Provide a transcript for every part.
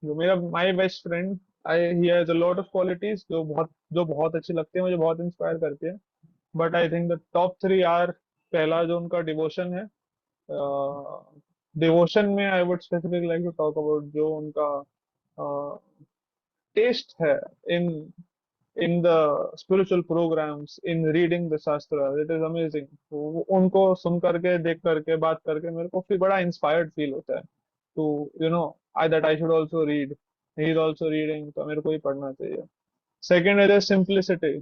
जो मेरा my best friend, I he has a lot of qualities जो बहुत अच्छी लगती है मुझे, बहुत इंस्पायर करती है। But I think the top three are, पहला जो उनका डिवोशन है, डिवोशन में I would specifically like to talk about जो उनका टेस्ट है in in the spiritual programs, in reading the shastra, it is amazing. उनको सुन करके, देख करके, बात करके मेरे को फिर बड़ा इंस्पायर्ड फील होता है to I that I should also read, he is also reading, तो मेरे को ही पढ़ना चाहिए। Second is simplicity,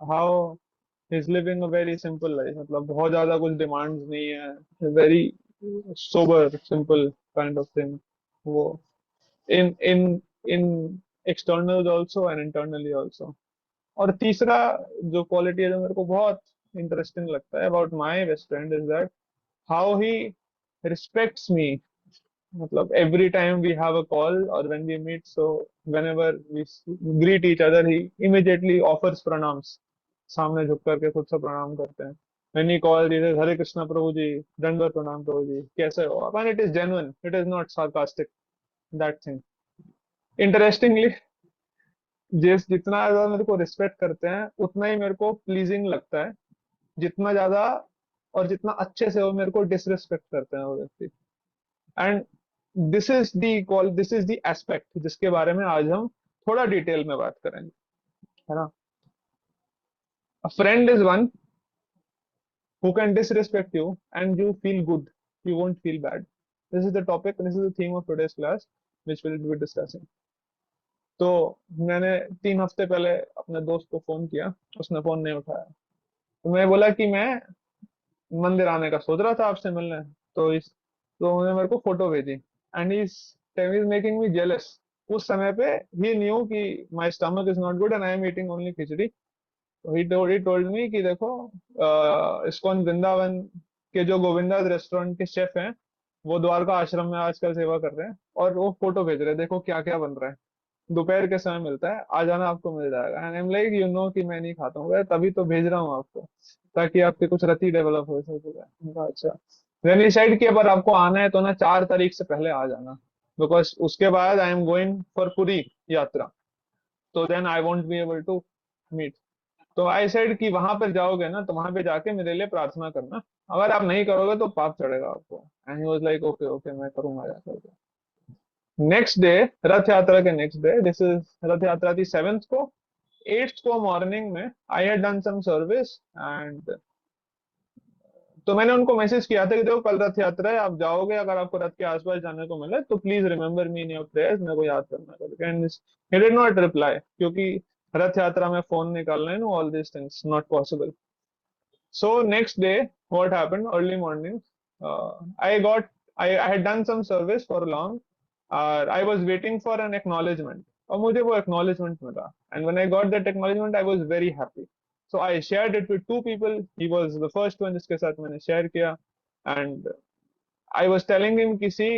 how he is living a very simple life, मतलब बहुत ज्यादा कुछ डिमांड्स नहीं है, very sober simple kind of thing वो, in in in external also and internally also. और तीसरा जो क्वालिटी है जो मेरे को बहुत इंटरेस्टिंग लगता है about my best friend is that how he respects me. मतलब every time we have a call और when we meet, so whenever we greet each other, he immediately offers pranams, सामने झुक करके खुद से प्रणाम करते हैं। When he call, he says Hare Krishna Prabhu ji, दंडवत प्रणाम प्रभु जी, कैसे हो आप, and it is genuine, it is not sarcastic, that thing. Interestingly, जितना ज्यादा मेरे को रिस्पेक्ट करते हैं उतना ही मेरे को प्लीजिंग लगता है, जितना ज्यादा और जितना अच्छे से वो मेरे को डिसरिस्पेक्ट करते हैं वो व्यक्ति। And this is the aspect जिसके बारे में आज हम थोड़ा डिटेल में बात करेंगे, है ना। अ friend is one who can disrespect you and you feel good, you won't feel bad. This is the topic, this is the theme of today's class which will be discussing. तो मैंने 3 हफ्ते पहले अपने दोस्त को फोन किया, उसने phone नहीं उठाया। तो मैं बोला कि मैं मंदिर आने का सोच रहा था आपसे मिलने, तो उन्होंने मेरे को फोटो भेजी, and he is making me jealous. उस समय पे ही न्यू कि my stomach is not good and I am eating only khichdi. तो ही टोल्ड मी कि देखो, इस्कॉन वृंदावन के जो गोविंदा रेस्टोरेंट के शेफ हैं, वो द्वारका आश्रम में आजकल सेवा कर रहे हैं, और वो फोटो भेज रहे हैं, देखो क्या क्या बन रहा है, दोपहर के समय मिलता है, आ जाना आपको मिल जाएगा। And I am like, you know कि मैं नहीं खाता हूँ, "अरे, तभी तो भेज रहा हूँ आपको, ताकि आपके कुछ रति डेवलप हो सके।" मैंने कहा, अच्छा। देन डिसाइड किया, पर आपको आना है तो ना 4 तारीख से पहले आ जाना, बिकॉज उसके बाद I am going for Puri यात्रा, तो then I won't be able to meet. तो आई सेड कि वहां पर जाओगे ना तो वहां पे जाके मेरे लिए प्रार्थना करना, अगर आप नहीं करोगे तो पाप चढ़ेगा आपको। And he was like, okay okay, मैं करूंगा जाकर के। नेक्स्ट डे, रथ यात्रा के नेक्स्ट डे, दिस इज रथ यात्रा थी 7th को। 8th को मॉर्निंग में I had done some service, and तो मैंने उनको मैसेज किया था कि देखो कल रथ यात्रा है, आप जाओगे, अगर आपको रथ के आसपास जाने को मिले तो please remember me in your prayers, मेरे को याद करना करके। And he did not reply, क्योंकि रथ यात्रा में फोन निकालना है, know all this things not possible. So next day what happened, early morning, I got I had done some service for long, और I was waiting for an acknowledgement, और मुझे वो acknowledgement मिला, and when I got that acknowledgement I was very happy. So I shared it with 2 people. He was the first one जिसके साथ मैंने share किया, and I was telling him कि see,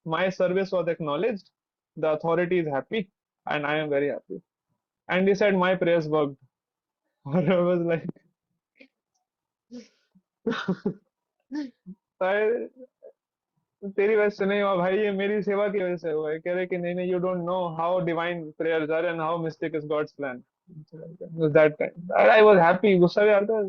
my service was acknowledged, the authority is happy, and I am very happy. And he said my prayers worked. और I was like, I, तेरी वजह से नहीं हुआ भाई, ये मेरी सेवा की वजह से हुआ है। कह रहे कि नहीं नहीं, you don't know how divine prayers are and how mystic is God's plan. That time I was happy, गुस्सा भी आता है।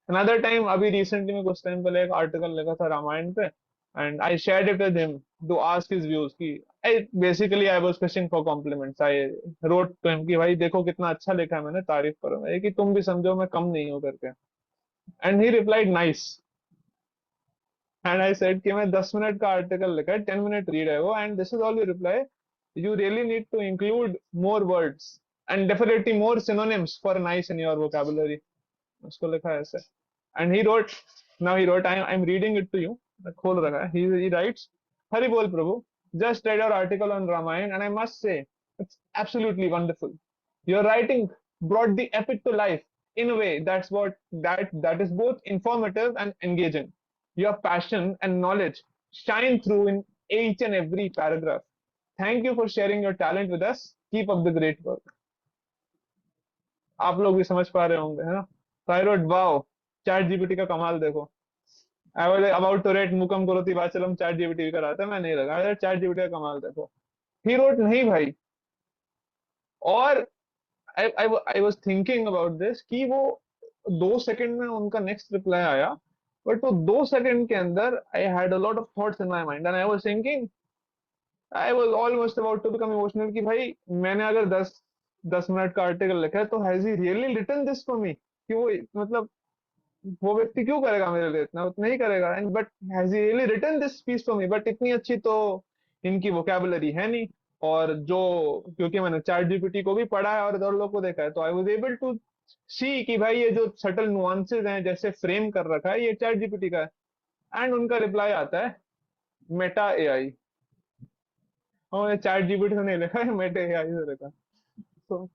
अनदर टाइम, अभी रिसेंटली में कुछ टाइम पहले एक आर्टिकल लिखा था रामायण पे, and I shared it with him to ask his views की, I basically I was fishing for compliments. I wrote to him कि भाई देखो कितना अच्छा लिखा है मैंने, तारीफ करो मेरी, कि तुम भी समझो मैं कम नहीं हूं करके। And he replied nice, and I said कि मैं 10 मिनट का आर्टिकल लिखा है, 10 मिनट रीड है वो, and this is all you reply, you really need to include more words and definitely more synonyms for nice in your vocabulary. उसको लिखा है ऐसे। And he wrote, now he wrote, I am reading it to you, खोल रखा है, ही rights, Hari बोल प्रभु, just read your article on Ramayana and I must say it's absolutely wonderful. Your writing brought the epic to life in a way that is both informative and engaging. Your passion and knowledge shine through in each and every paragraph. Thank you for sharing your talent with us. Keep up the great work. आप लोग भी समझ पा रहे होंगे, है ना। Thyroid, wow, chat GPT का कमाल देखो। I was about to write मुकम करोति वाचलम, चैट जीपीटी का रहा था, मैं नहीं लगा, अरे चैट जीपीटी का कमाल देखो। ही रोट नहीं भाई। और आई वाज थिंकिंग अबाउट दिस कि वो 2 सेकंड में उनका नेक्स्ट रिप्लाई आया, बट वो 2 सेकंड के अंदर I had a lot of thoughts in my mind and I was thinking, I was almost about to become emotional कि भाई मैंने अगर 10 मिनट का आर्टिकल लिखा है तो has he really written this for me, कि वो मतलब वो व्यक्ति क्यों करेगा मेरे लिए इतना, उतना ही करेगा, and but has he really written this piece for me, but इतनी अच्छी तो इनकी वोकैबुलरी है नहीं। और जो, क्योंकि मैंने चैट जीपीटी को भी पढ़ा है और अदर लोगों को देखा है, तो आई वाज एबल टू सी कि भाई ये जो सटल नुआंसेस हैं जैसे फ्रेम कर रखा है ये चैट जीपीटी का है। एंड उनका रिप्लाई आता है मेटा एआई, और चैट जीपीटी से नहीं लिखा है, मेटा एआई से लिखा। so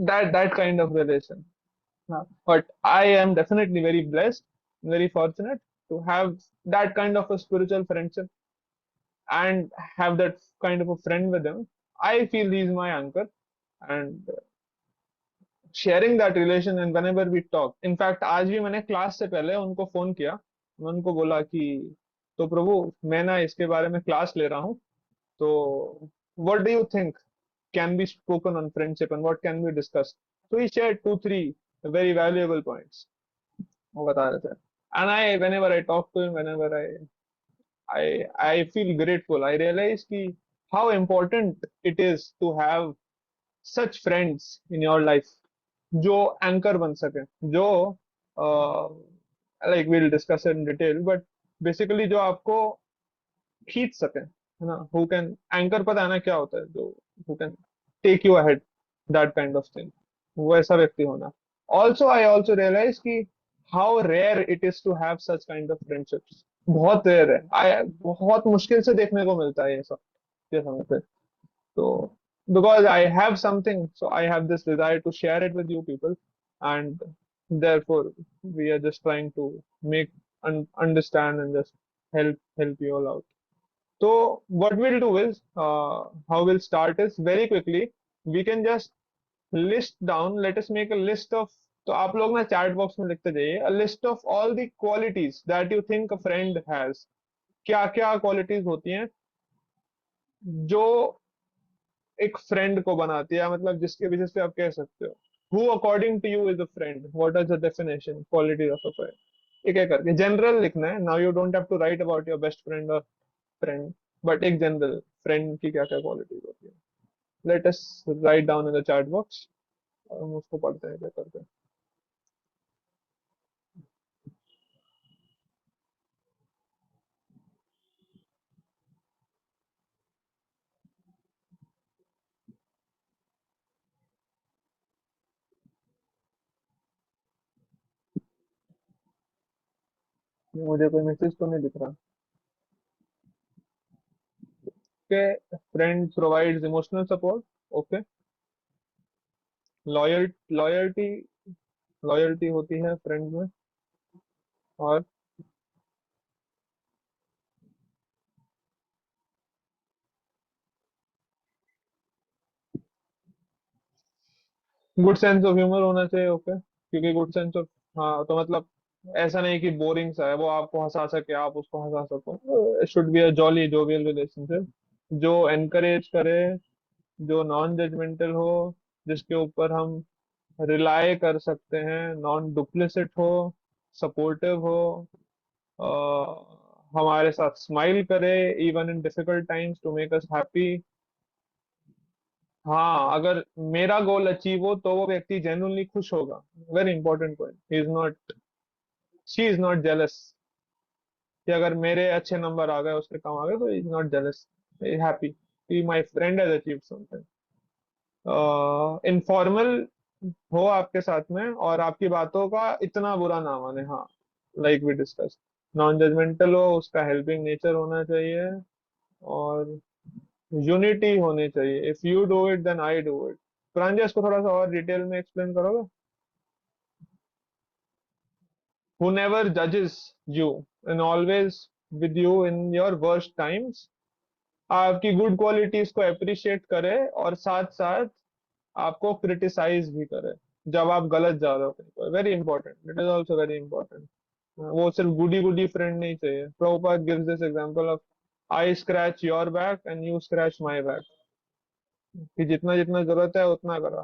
that kind of relation. But I am definitely very blessed, very fortunate to have that kind of a spiritual friendship and have that kind of a friend with him. I feel he is my anchor, and sharing that relation and whenever we talk. In fact, आज भी मैंने class से पहले उनको phone किया, मैं उनको बोला कि तो प्रभु मैं ना इसके बारे में क्लास ले रहा हूँ, तो what do you think can be spoken on friendship and what can be discussed? So he shared 2 3 very valuable points, वो बता रहे थे। And I, whenever I talk to him, whenever I feel grateful. I realize कि how important it is to have such friends in your life जो anchor बन सके, जो like will discuss in detail, but basically जो आपको खींच सके, है ना, हु कैन एंकर, पता है ना क्या होता है, जो who can take you ahead, that kind of thing, वो ऐसा व्यक्ति होना। ऑल्सो आई ऑल्सो रियलाइज कि how rare it is to have such kind of friendships, बहुत रेयर है, बहुत मुश्किल से देखने को मिलता है ये सब के समय पे। तो because I have something, so I have this desire to share it with you people, and therefore we are just trying to make understand and just help you all out. So what we'll do is, how we'll start is very quickly. We can just list down. Let us make a list of. तो आप लोग ना chat box में लिखते जाइए a list of all the qualities that you think a friend has. क्या क्या qualities होती हैं जो एक फ्रेंड को बनाती है, मतलब जिसके बेसिस पे आप कह सकते हो who according to you is a friend, what is the definition quality of a friend. एक एक करके जनरल लिखना है, now you don't have to write about your best friend और फ्रेंड, बट एक जनरल फ्रेंड की क्या क्या क्वालिटीज होती है। Let us write down in the chat box, और हम उसको पढ़ते हैं क्या करते हैं। मुझे कोई मैसेज तो नहीं दिख रहा कि friend provides emotional support, okay. Loyal loyalty loyalty होती है फ्रेंड में, और गुड सेंस ऑफ ह्यूमर होना चाहिए, ओके, क्योंकि गुड सेंस ऑफ, हाँ तो मतलब ऐसा नहीं कि बोरिंग सा है, वो आपको हंसा सके आप उसको हंसा सको, should be a jolly jovial relationship जो एनकरेज करे, जो नॉन जजमेंटल हो, जिसके ऊपर हम रिलाय कर सकते हैं, नॉन डुप्लिसिट हो, सपोर्टिव हो, हमारे साथ स्माइल करे even in difficult times to make us happy. हाँ, अगर मेरा गोल अचीव हो तो वो व्यक्ति जेन्युइनली खुश होगा, very important point, he is not, she is not jealous, कि अगर मेरे अच्छे नंबर आ गए उसके कम आ गए तो इज नॉट जेलस, हैप्पी कि my friend has achieved something. Informal हो आपके साथ में और आपकी बातों का इतना बुरा ना माने, हाँ, like we discuss, non judgemental हो, उसका हेल्पिंग नेचर होना चाहिए, और यूनिटी होनी चाहिए, if you do it then I do it. Pranjal इसको थोड़ा सा और डिटेल में एक्सप्लेन करोगे। who never judges you and always with you in your worst times, आपकी गुड क्वालिटीज को अप्रिशिएट करे और साथ साथ आपको क्रिटिसाइज भी करे जब आप गलत जा रहे हो, very important, it is also very important. वो सिर्फ गुडी गुडी फ्रेंड नहीं चाहिए। Prabhupada gives this example of I scratch your back and you scratch my back, कि जितना जितना जरूरत है उतना करा,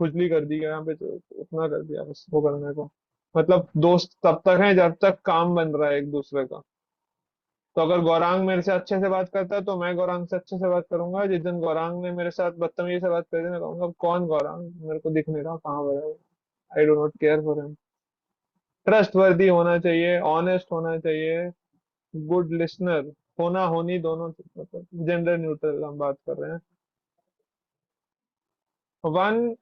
खुजली कर दी यहाँ पे तो उतना कर दिया बस वो करने को। मतलब दोस्त तब तक है जब तक काम बन रहा है एक दूसरे का। तो अगर गौरांग मेरे से अच्छे से बात करता है तो मैं गौरांग से अच्छे से बात करूंगा। जिस दिन गौरांग ने मेरे साथ बदतमीजी से बात कर दी मैं कहूंगा कौन गौरांग, मेरे को दिख नहीं रहा कहाँ पर है। I do not care for him. Trust वर्दी होना चाहिए, ऑनेस्ट होना चाहिए, गुड लिसनर, होना होनी दोनों, मतलब जेंडर न्यूट्रल हम बात कर रहे हैं। One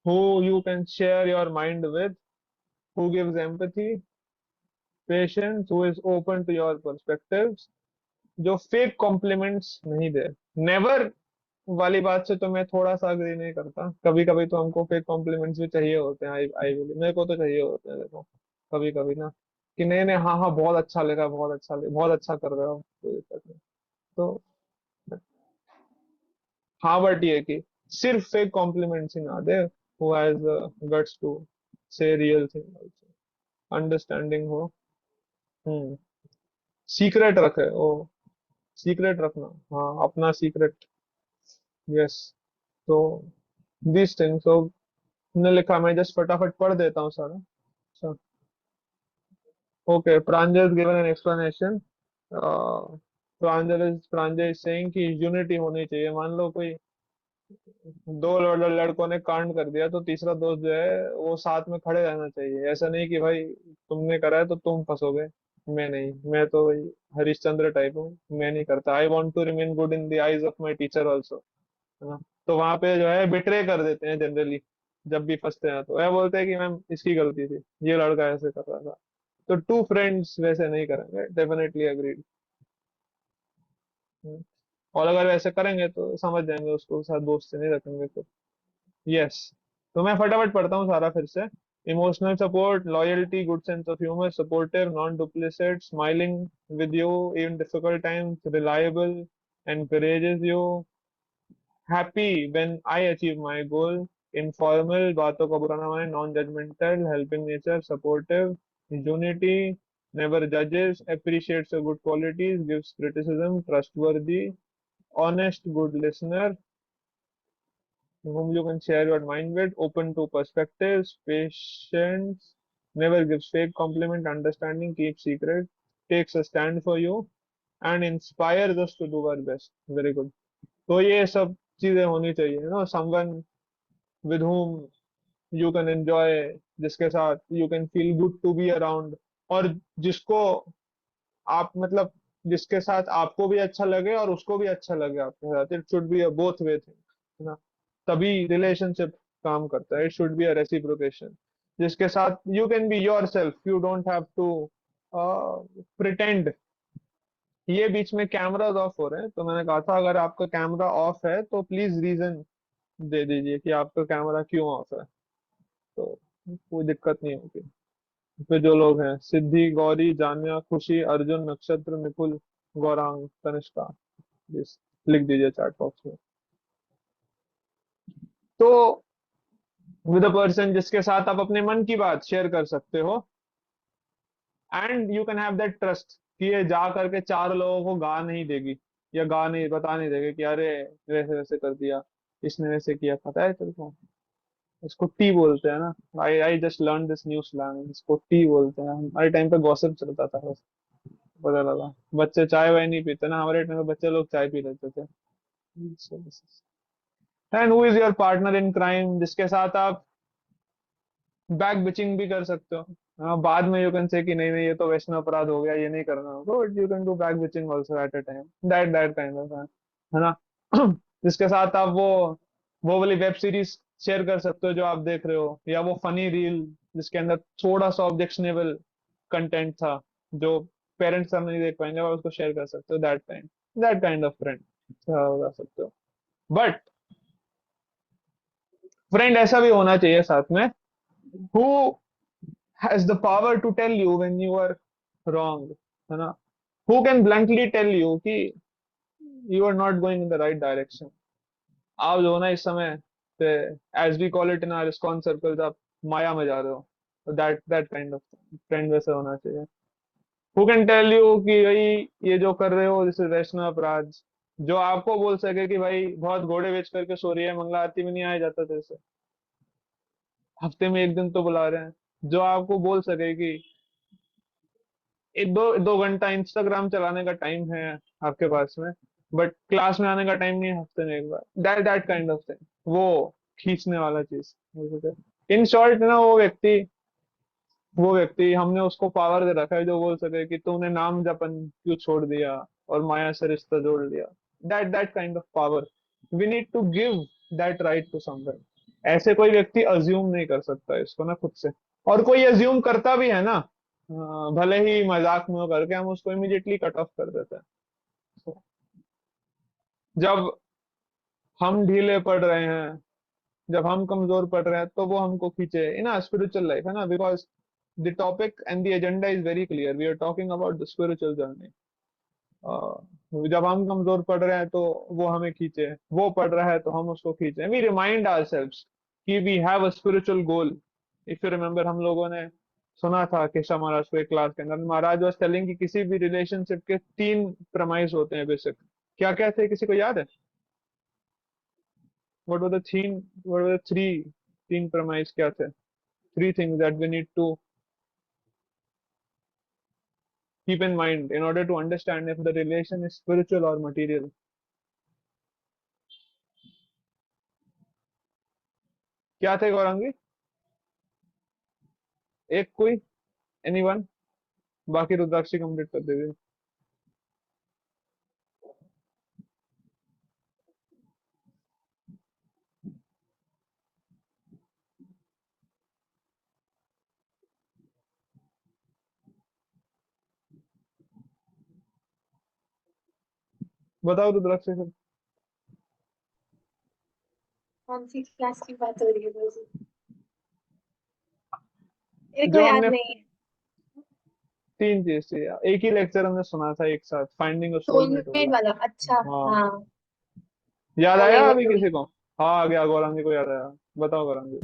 who you can share your mind with, who gives empathy, patience, who is open to your perspectives, जो फेक कॉम्प्लीमेंट्स नहीं दे। नेवर वाली बात से तो मैं थोड़ा सा अग्री नहीं करता। कभी कभी तो हमको फेक कॉम्प्लीमेंट्स भी चाहिए होते हैं। आई आई विल, मेरे को तो चाहिए होते हैं देखो, कभी कभी ना, कि नहीं नहीं हाँ हाँ बहुत अच्छा लगा, बहुत अच्छा लगा, बहुत अच्छा कर रहे हो, कोई दिक्कत नहीं। तो हाँ बट ये कि सिर्फ फेक कॉम्प्लीमेंट्स ही ना दे, हु हैज गट्स टू से रियल थिंग आल्सो, अंडरस्टैंडिंग हो। हम्म। सीक्रेट रखे ओ, सीक्रेट रखना, हाँ अपना सीक्रेट। यस। तो दिस थिंग तो ने लिखा, मैं जस्ट फटाफट पढ़ देता हूँ सारा। अच्छा। Okay, Pranjal given an explanation. Pranjal is saying कि यूनिटी होनी चाहिए। मान लो कोई दो लड़कों ने कांड कर दिया तो तीसरा दोस्त जो है वो साथ में खड़े रहना चाहिए। ऐसा नहीं कि भाई तुमने करा है तो तुम फंसोगे, मैं नहीं, मैं तो भाई हरिश्चंद्र टाइप हूँ, मैं नहीं करता। I want to remain good in the eyes of my teacher also, है ना। तो वहां पे जो है बिट्रे कर देते हैं जनरली, जब भी फंसते हैं तो वह बोलते हैं कि मैम इसकी गलती थी, ये लड़का ऐसे कर रहा था। तो टू फ्रेंड्स वैसे नहीं करेंगे, डेफिनेटली अग्रीड। और अगर वैसे करेंगे तो समझ जाएंगे उसको, साथ दोस्त से नहीं रखेंगे तो। यस। तो मैं फटाफट पढ़ता हूँ सारा फिर से। Emotional support, loyalty, good sense of humour, supportive, non duplicate, smiling with you in difficult times, reliable, encourages you, happy when I achieve my goal, informal, बातों का बुरा ना माने, non judgemental, helping nature, supportive, unity, never जजेस, appreciates your good qualities, gives criticism, trustworthy, honest, good listener, whom you can share your mind with, open to perspectives, patience, never gives fake compliment, understanding, keeps secret, takes a stand for you, and inspires us to do our best. Very good. तो ये सब चीजें होनी चाहिए ना, someone with whom you can enjoy, जिसके साथ you can feel good to be around, और जिसको आप मतलब जिसके साथ आपको भी अच्छा लगे और उसको भी अच्छा लगे आपके साथ। It should be a both way thing, है ना। तभी रिलेशनशिप काम करता है। It should be a reciprocation, जिसके साथ you can be yourself, you don't have to pretend. ये बीच में कैमराज ऑफ हो रहे हैं तो मैंने कहा था अगर आपका कैमरा ऑफ है तो प्लीज रीजन दे दीजिए कि आपका कैमरा क्यों ऑफ है, तो कोई दिक्कत नहीं होगी। पे जो लोग हैं, सिद्धि, गौरी, जान्या, खुशी, अर्जुन, नक्षत्र, निपुल, गौरांग, तनिष्का, प्लीज लिख दीजिए चैट बॉक्स में। तो विद अ पर्सन जिसके साथ आप अपने मन की बात शेयर कर सकते हो, and you can have that trust कि ये जा करके चार लोगों को गा नहीं देगी, या गा नहीं बता नहीं देगी कि अरे वैसे वैसे कर दिया, इसने वैसे किया, पता है तुमको। इसको टी बोलते हैं ना। I I just learn this new slang, इसको टी बोलते हैं। हमारे टाइम पे गॉसिप चलता था बस, पता लगा। बच्चे चाय वाय नहीं पीते ना, हमारे टाइम पे बच्चे लोग चाय पी लेते थे। And who is your partner in crime, जिसके साथ आप बैक बिचिंग भी कर सकते हो। हाँ, बाद में यू कैन से कि नहीं नहीं ये तो वैश्नव अपराध हो गया, ये नहीं करना होगा, but you can do back bitching also at a time, that that kind of, है ना। जिसके साथ आप वो वाली वेब सीरीज शेयर कर सकते हो जो आप देख रहे हो, या वो फनी रील जिसके अंदर थोड़ा सा ऑब्जेक्शनेबल कंटेंट था जो पेरेंट्स हम नहीं देख पाएंगे, आप उसको शेयर कर सकते हो। दैट काइंड ऑफ फ्रेंड बता सकते हो। बट फ्रेंड ऐसा भी होना चाहिए साथ में, who has the power to tell you when you are wrong, है ना। Who can bluntly tell you कि you are not going in the right direction। आप जो है ना इस समय पे, as we call it in our ISKCON circles, आप माया में जा रहे हो, दैट काइंड ऑफ फ्रेंड वैसे होना चाहिए। हु कैन टेल यू कि भाई ये जो कर रहे हो दिस इज वैष्णव अपराध, जो आपको बोल सके कि भाई बहुत घोड़े बेच करके सो रही है, मंगला आरती में नहीं आया जाता तेरे से, हफ्ते में एक दिन तो बुला रहे हैं। जो आपको बोल सके कि एक दो दो घंटा इंस्टाग्राम चलाने का टाइम है आपके पास में, बट क्लास में आने का टाइम नहीं है हफ्ते में एक बार, that that kind of thing, वो खींचने वाला चीज। इन शॉर्ट ना, वो व्यक्ति हमने उसको पावर दे रखा है जो बोल सके कि तूने नाम जपन क्यों छोड़ दिया और माया से रिश्ता जोड़ लिया। That that kind of power we need to give that right to someone. ऐसे कोई व्यक्ति अज्यूम नहीं कर सकता इसको ना खुद से, और कोई अज्यूम करता भी है ना, भले ही मजाक में हो करके, हम उसको इमीडिएटली कट ऑफ कर देते हैं। So, जब हम ढीले पड़ रहे हैं, जब हम कमजोर पड़ रहे हैं, तो वो हमको खींचे इन आ स्पिरिचुअल लाइफ, है ना, because the topic and the agenda is very clear, we are talking about the spiritual journey. जब हम कमजोर पड़ रहे हैं तो वो हमें खींचे, वो पढ़ रहा है तो हम उसको खींचे, वी रिमाइंड आवरसेल्व्स कि we have a spiritual goal. If you remember, हम लोगों ने सुना था केशव महाराज को एक क्लास के अंदर, महाराज वाज टेलिंग कि किसी भी रिलेशनशिप के तीन प्रमाइस होते हैं बेसिक। क्या क्या थे, किसी को याद है? What were the theme, what were the three, तीन प्रमाइस क्या थे? Three things that we need to keep in mind in order to understand if the relation is spiritual or material. क्या थे गौरंगी? एक कोई, एनीवन? बाकी रुद्राक्षी कंप्लीट कर देगी। बताओ रुद्राक्षी फिर। कौन सी क्लास की बात हो रही है मुझे, मेरे को जो याद हमने नहीं है। तीन चीज थी यार, एक ही लेक्चर हमने सुना था एक साथ, फाइंडिंग अ सोलमेट सोलमेट वाला। वाला, अच्छा हाँ, हाँ। याद वही आया अभी वही किसी को? हाँ आ गया, गौरंगी को याद आया। बताओ गौरंगी।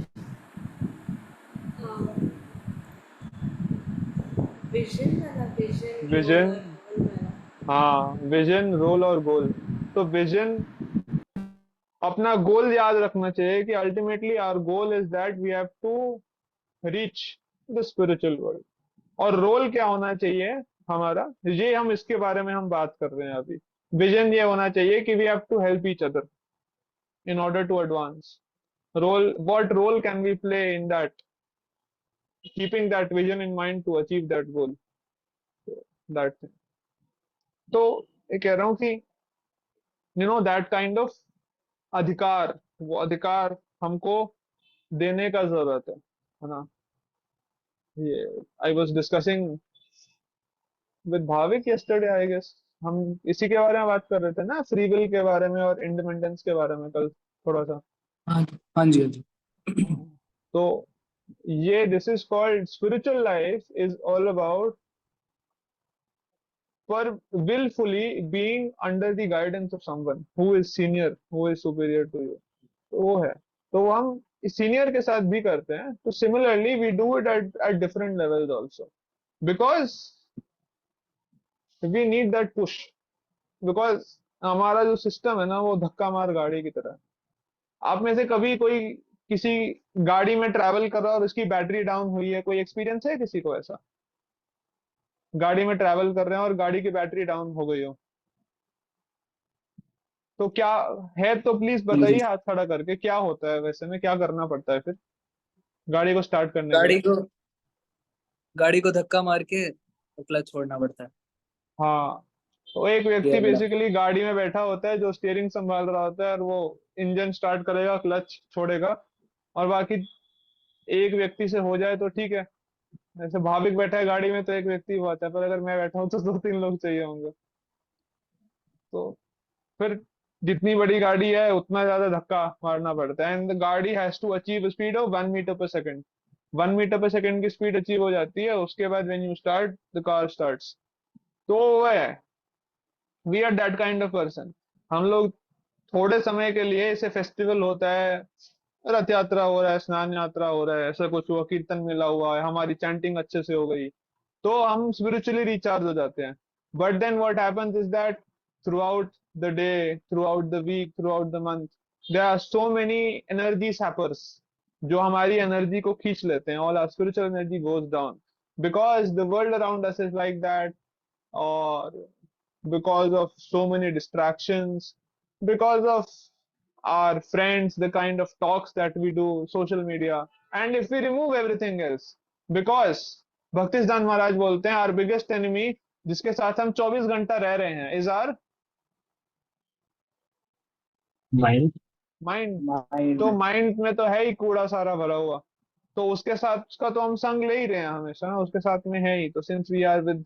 विजन वाला, विजन रोल विजन, और गोल वाला। हाँ विजन, रोल और गोल। तो विजन, अपना गोल याद रखना चाहिए कि ultimately our goal is that we have to reach the spiritual world. और रोल क्या होना चाहिए हमारा, ये हम इसके बारे में हम बात कर रहे हैं अभी। विजन ये होना चाहिए कि we have to help each other in order to advance. Role, what role can we play in that, keeping that vision in mind to achieve that goal, that thing. तो ये कह रहा हूँ कि दैट काइंड ऑफ अधिकार, वो अधिकार हमको देने का जरूरत है ना। ये I was discussing with Bhavik yesterday I guess, हम इसी के बारे में बात कर रहे थे ना, फ्री विल के बारे में और इंडिपेंडेंस के बारे में कल थोड़ा सा। हाँ हाँ जी, हाँ जी। तो ये this is called spiritual life is all about पर willfully being under the guidance of someone who is senior, who is superior to you। तो वो है, तो वो हम सीनियर के साथ भी करते हैं, तो similarly we do it at different levels also, because we need that push. Because हमारा जो सिस्टम है ना, वो धक्का मार गाड़ी की तरह है। आप में से कभी कोई किसी गाड़ी में ट्रैवल कर रहा है और उसकी बैटरी डाउन हुई है, कोई एक्सपीरियंस है किसी को ऐसा? गाड़ी में ट्रैवल कर रहे हैं और गाड़ी की बैटरी डाउन हो गई हो, तो क्या है, तो प्लीज जी जी। बताइए हाथ खड़ा करके, क्या होता है वैसे में, क्या करना पड़ता है फिर गाड़ी को स्टार्ट करने के लिए? गाड़ी को गाड़ी को धक्का मार के क्लच छोड़ना पड़ता है। हाँ, तो एक व्यक्ति गियर में डाल। बेसिकली गाड़ी में बैठा होता है जो स्टीयरिंग संभाल रहा होता है, और वो इंजन स्टार्ट करेगा, क्लच छोड़ेगा, और बाकी एक व्यक्ति से हो जाए तो ठीक है। जैसे भाविक बैठा है गाड़ी में तो एक व्यक्ति हुआ था, पर अगर मैं बैठा हूँ तो दो तीन लोग चाहिए होंगे। तो फिर जितनी बड़ी गाड़ी है उतना ज्यादा धक्का मारना पड़ता है, एंड द गाड़ी has to achieve speed of 1 metre per second. 1 metre per second की स्पीड अचीव हो जाती है, उसके बाद when you start the car starts. तो वो है, we are that kind of person. हम लोग थोड़े समय के लिए, इसे फेस्टिवल होता है, रथ यात्रा हो रहा है, स्नान यात्रा हो रहा है, ऐसा कुछ हुआ, कीर्तन मिला हुआ है, हमारी चैंटिंग अच्छे से हो गई, तो हम स्पिरिचुअली रिचार्ज हो जाते हैं। But then what happens is that throughout the day, throughout the week, throughout the month, there are so many energy sappers जो हमारी एनर्जी को खींच लेते हैं। All our spiritual energy goes down because the world around us is like that, और because of so many distractions, because of our friends, the kind of talks that we do, social media, and if we remove everything else, because भक्तिदान महाराज बोलते हैं, our biggest enemy जिसके साथ हम 24 घंटा रह रहे हैं is our mind. mind। Mind. तो माइंड में तो है ही कूड़ा सारा भरा हुआ, तो उसके साथ का तो हम संग ले ही रहे हैं हमेशा ना, उसके साथ में है ही। तो since we are with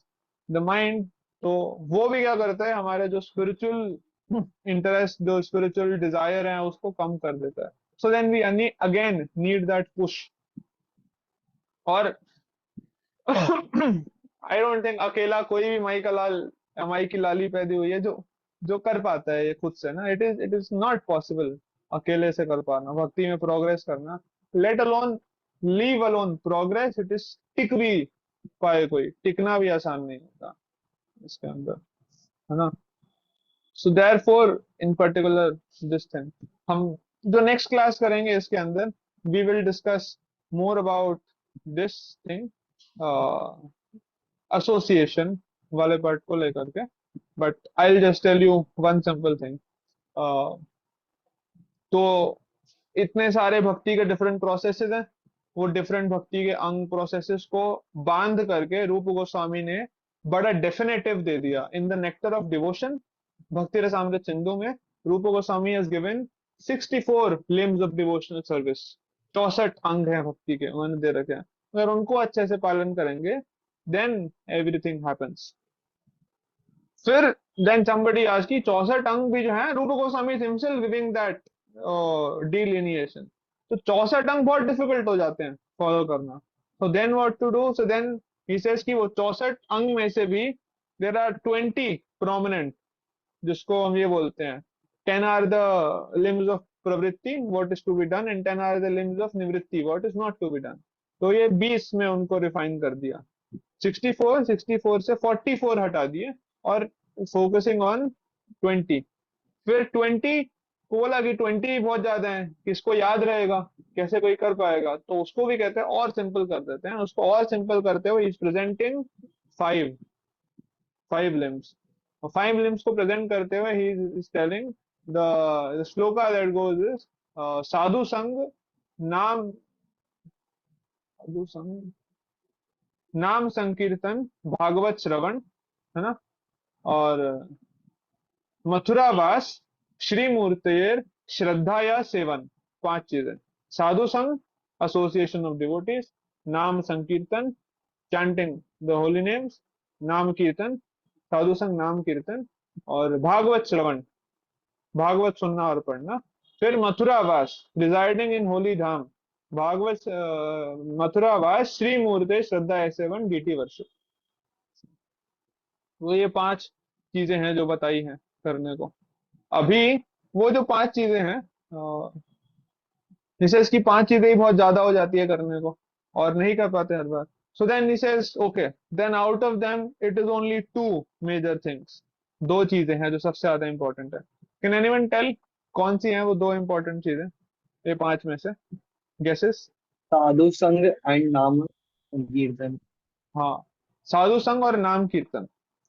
the mind, तो वो भी क्या करता है, हमारे जो स्पिरिचुअल इंटरेस्ट, जो स्पिरिचुअल डिजायर है, उसको कम कर देता है। So then we again need that push. और आई डोंट थिंक अकेला कोई भी माई की लाली पैदी हुई है जो जो कर पाता है ये खुद से ना। इट इज नॉट पॉसिबल अकेले से कर पाना, भक्ति में प्रोग्रेस करना, let alone leave alone progress. It is tick भी पाए कोई, टिकना भी आसान नहीं होता इसके अंदर, है ना। So therefore in particular this thing, हम जो नेक्स्ट क्लास करेंगे इसके अंदर we will discuss more about this thing, association वाले पार्ट को लेकर के। But I will just tell you one simple thing. तो इतने सारे भक्ति के डिफरेंट प्रोसेसेस हैं, वो डिफरेंट भक्ति के अंग प्रोसेसेस को बांध करके रूप गोस्वामी ने बड़ा डेफिनेटिव दे दिया इन द नेक्टर ऑफ डिवोशन। भक्ति रसामृत सिंधु में रूप Goswami has given 64 limbs of devotional service. 64 अंग हैं भक्ति के, उन्होंने दे रखे हैं। अगर उनको अच्छे से पालन करेंगे देन एवरीथिंग हैपेंस। फिर देन somebody asked कि 64 अंग भी जो है, रूप गोस्वामी हिमसेल्फ गिविंग दैट डिलिनिएशन, तो 64 अंग बहुत डिफिकल्ट हो जाते हैं फॉलो करना। so then what to do, so then he says कि वो 64 अंग में से भी there are 20 prominent, जिसको हम ये बोलते हैं 10 are the limbs of प्रवृत्ति what is to be done and 10 are the limbs of निवृत्ति what is not to be done। तो ये 20 में उनको रिफाइन कर दिया। 64 से 44 हटा दिए और फोकसिंग ऑन 20। फिर 20 को बोला कि 20 बहुत ज्यादा है, किसको याद रहेगा, कैसे कोई कर पाएगा, तो उसको भी कहते हैं और सिंपल कर देते हैं। उसको और सिंपल करते हुए इज प्रेजेंटिंग 5 लिम्स, और 5 लिम्स को प्रेजेंट करते हुए he is telling the shloka that goes is साधु संग नाम, साधु संग नाम संकीर्तन भागवत श्रवण, है ना, और मथुरावास श्री मूर्तेर श्रद्धा या सेवन। 5 चीजें, साधु संग एसोसिएशन ऑफ डिवोटीज, नाम संकीर्तन चैंटिंग द होली नेम्स, नाम कीर्तन साधु संग नाम कीर्तन, और भागवत श्रवण भागवत सुनना और पढ़ना। फिर मथुरावास रिजाइडिंग इन होली धाम, भागवत मथुरावास श्री मूर्ते श्रद्धा एसेवन डीटी वर्षिप। वो ये 5 चीजें हैं जो बताई हैं करने को। अभी वो जो 5 चीजें हैं, जैसे इसकी 5 चीजें ही बहुत ज्यादा हो जाती है करने को और नहीं कर पाते हर बार। So then he says okay, then out of them it is only 2 major things. 2 चीजें हैं जो सबसे ज्यादा इंपॉर्टेंट है। कैन एनीवन टेल कौन सी हैं वो 2 इंपॉर्टेंट चीजें ये 5 में से? गेसेस? साधु संग एंड नाम कीर्तन। हाँ, साधु संग और नाम कीर्तन,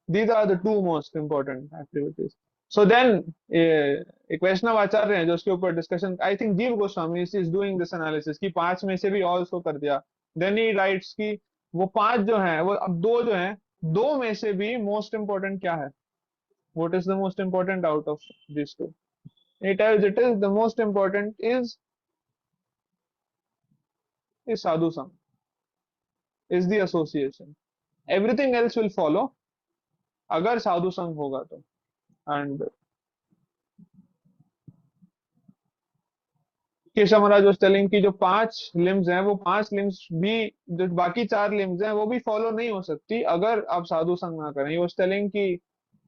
these are the 2 most important activities. So then एक वैष्णव आचार्य हैं जो उसके ऊपर डिस्कशन, आई थिंक जीव Goswami is doing this analysis कि 5 में से भी और उसको कर दिया। देन ही राइट्स कि वो 5 जो हैं वो अब 2 जो हैं, 2 में से भी मोस्ट इंपॉर्टेंट क्या है, what is the most important out of this 2? It is the most important is Sadhu sang, is the association, everything else will follow अगर साधु संग होगा तो। एंड केशव महाराज वाज टेलिंग कि जो 5 लिम्स हैं वो 5 लिम्स भी, जो बाकी 4 लिम्स हैं वो भी फॉलो नहीं हो सकती अगर आप साधु संग ना करें। ही वाज टेलिंग कि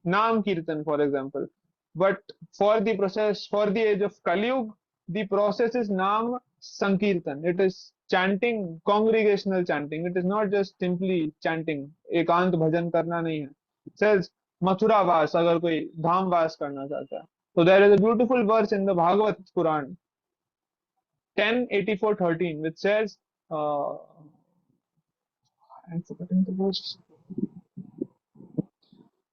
naam kirtan for example, but for the process, for the age of Kalyug the process is naam sankirtan. It is chanting, congregational chanting. It is not just simply chanting. एकांत भजन करना नहीं है. It says मथुरा वास, अगर कोई धाम वास करना चाहता है. So there is a beautiful verse in the Bhagavad Puran 10:84-13 which says, I'm forgetting the verse.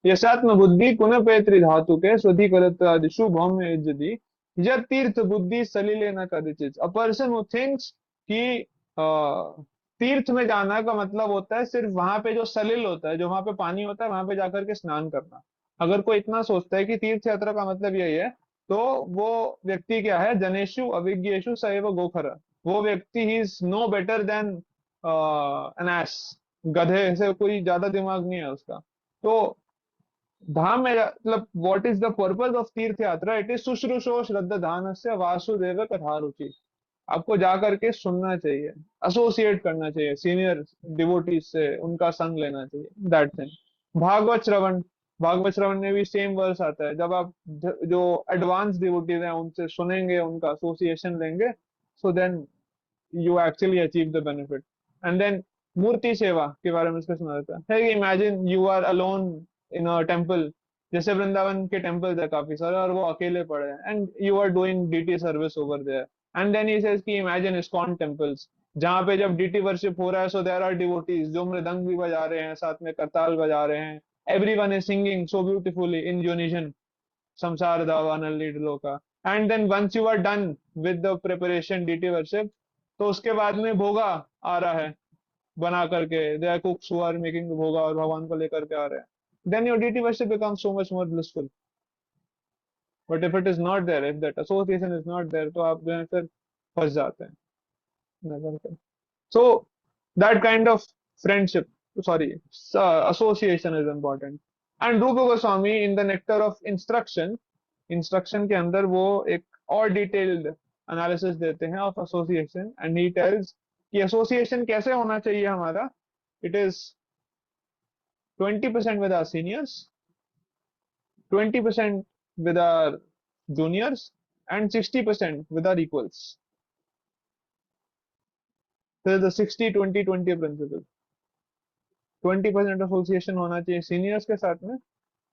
यशात्म बुद्धि कुनपेत्री धातु के स्वधि करत्रादिषु भौम्य यजति यत तीर्थ बुद्धि सलिले न कदाचित. अ पर्सन हु थिंक्स कि तीर्थ में जाना का मतलब होता है सिर्फ वहां पे जो सलिल होता है, जो वहां पे पानी होता है, वहां पे जाकर के स्नान करना. अगर कोई इतना सोचता है कि तीर्थ यात्रा का मतलब यही है, तो वो व्यक्ति क्या है, जनेषु अविज्ञेषु सएव गोखर. वो व्यक्ति ही is no better than an ass. गधे से कोई ज्यादा दिमाग नहीं है उसका. तो धाम में मतलब what is the purpose of तीर्थ यात्रा? इट इज शुश्रूषो श्रद्धाधानस्य वासुदेव कथा रुचि. आपको जा करके सुनना चाहिए, एसोसिएट करना चाहिए सीनियर डिवोटीज से, उनका संग लेना चाहिए, दैट थिंग. भागवत श्रवण, भागवत श्रवण में भी सेम वर्स आता है. जब आप जो एडवांस डिवोटीज हैं उनसे सुनेंगे, उनका एसोसिएशन लेंगे, so then you actually achieve the benefit. And then मूर्ति सेवा के बारे में इसका सुना जाता है कि imagine you are alone in a temple. जैसे वृंदावन के टेम्पल्स है काफी सारे और वो अकेले पड़े हैं, and you are doing deity service over there. And then he says कि इमेजिन इस्कॉन टेम्पल्स, जहां पे जब डीटी वर्शिप हो रहा है, सो देयर आर डिवोटीज जो मृदंग भी बजा रहे हैं, साथ में करताल बजा रहे हैं. Everyone is singing so beautifully in unison, संसार दावा नल्ली लोका. And then once you are done with the preparation deity worship, तो उसके बाद में भोगा आ रहा है बना करके, they are cooks who are making bhoga और भगवान को लेकर के आ रहे हैं. Then your deity worship becomes so much more blissful. But if it is not there, if that association is not there, तो आप जो है फिर फंस जाते हैं. So that kind of friendship, sorry association is important. And Rup Goswami in the nectar of instruction, instruction के अंदर वो एक और डिटेल्ड एनालिसिस देते हैं of association. And he tells कि एसोसिएशन कैसे होना चाहिए हमारा. It is 20% with our seniors, 20% with our juniors, and 60% with our equals. This is the 60-20-20 principle. 20% association होना चाहिए सीनियर्स के साथ में,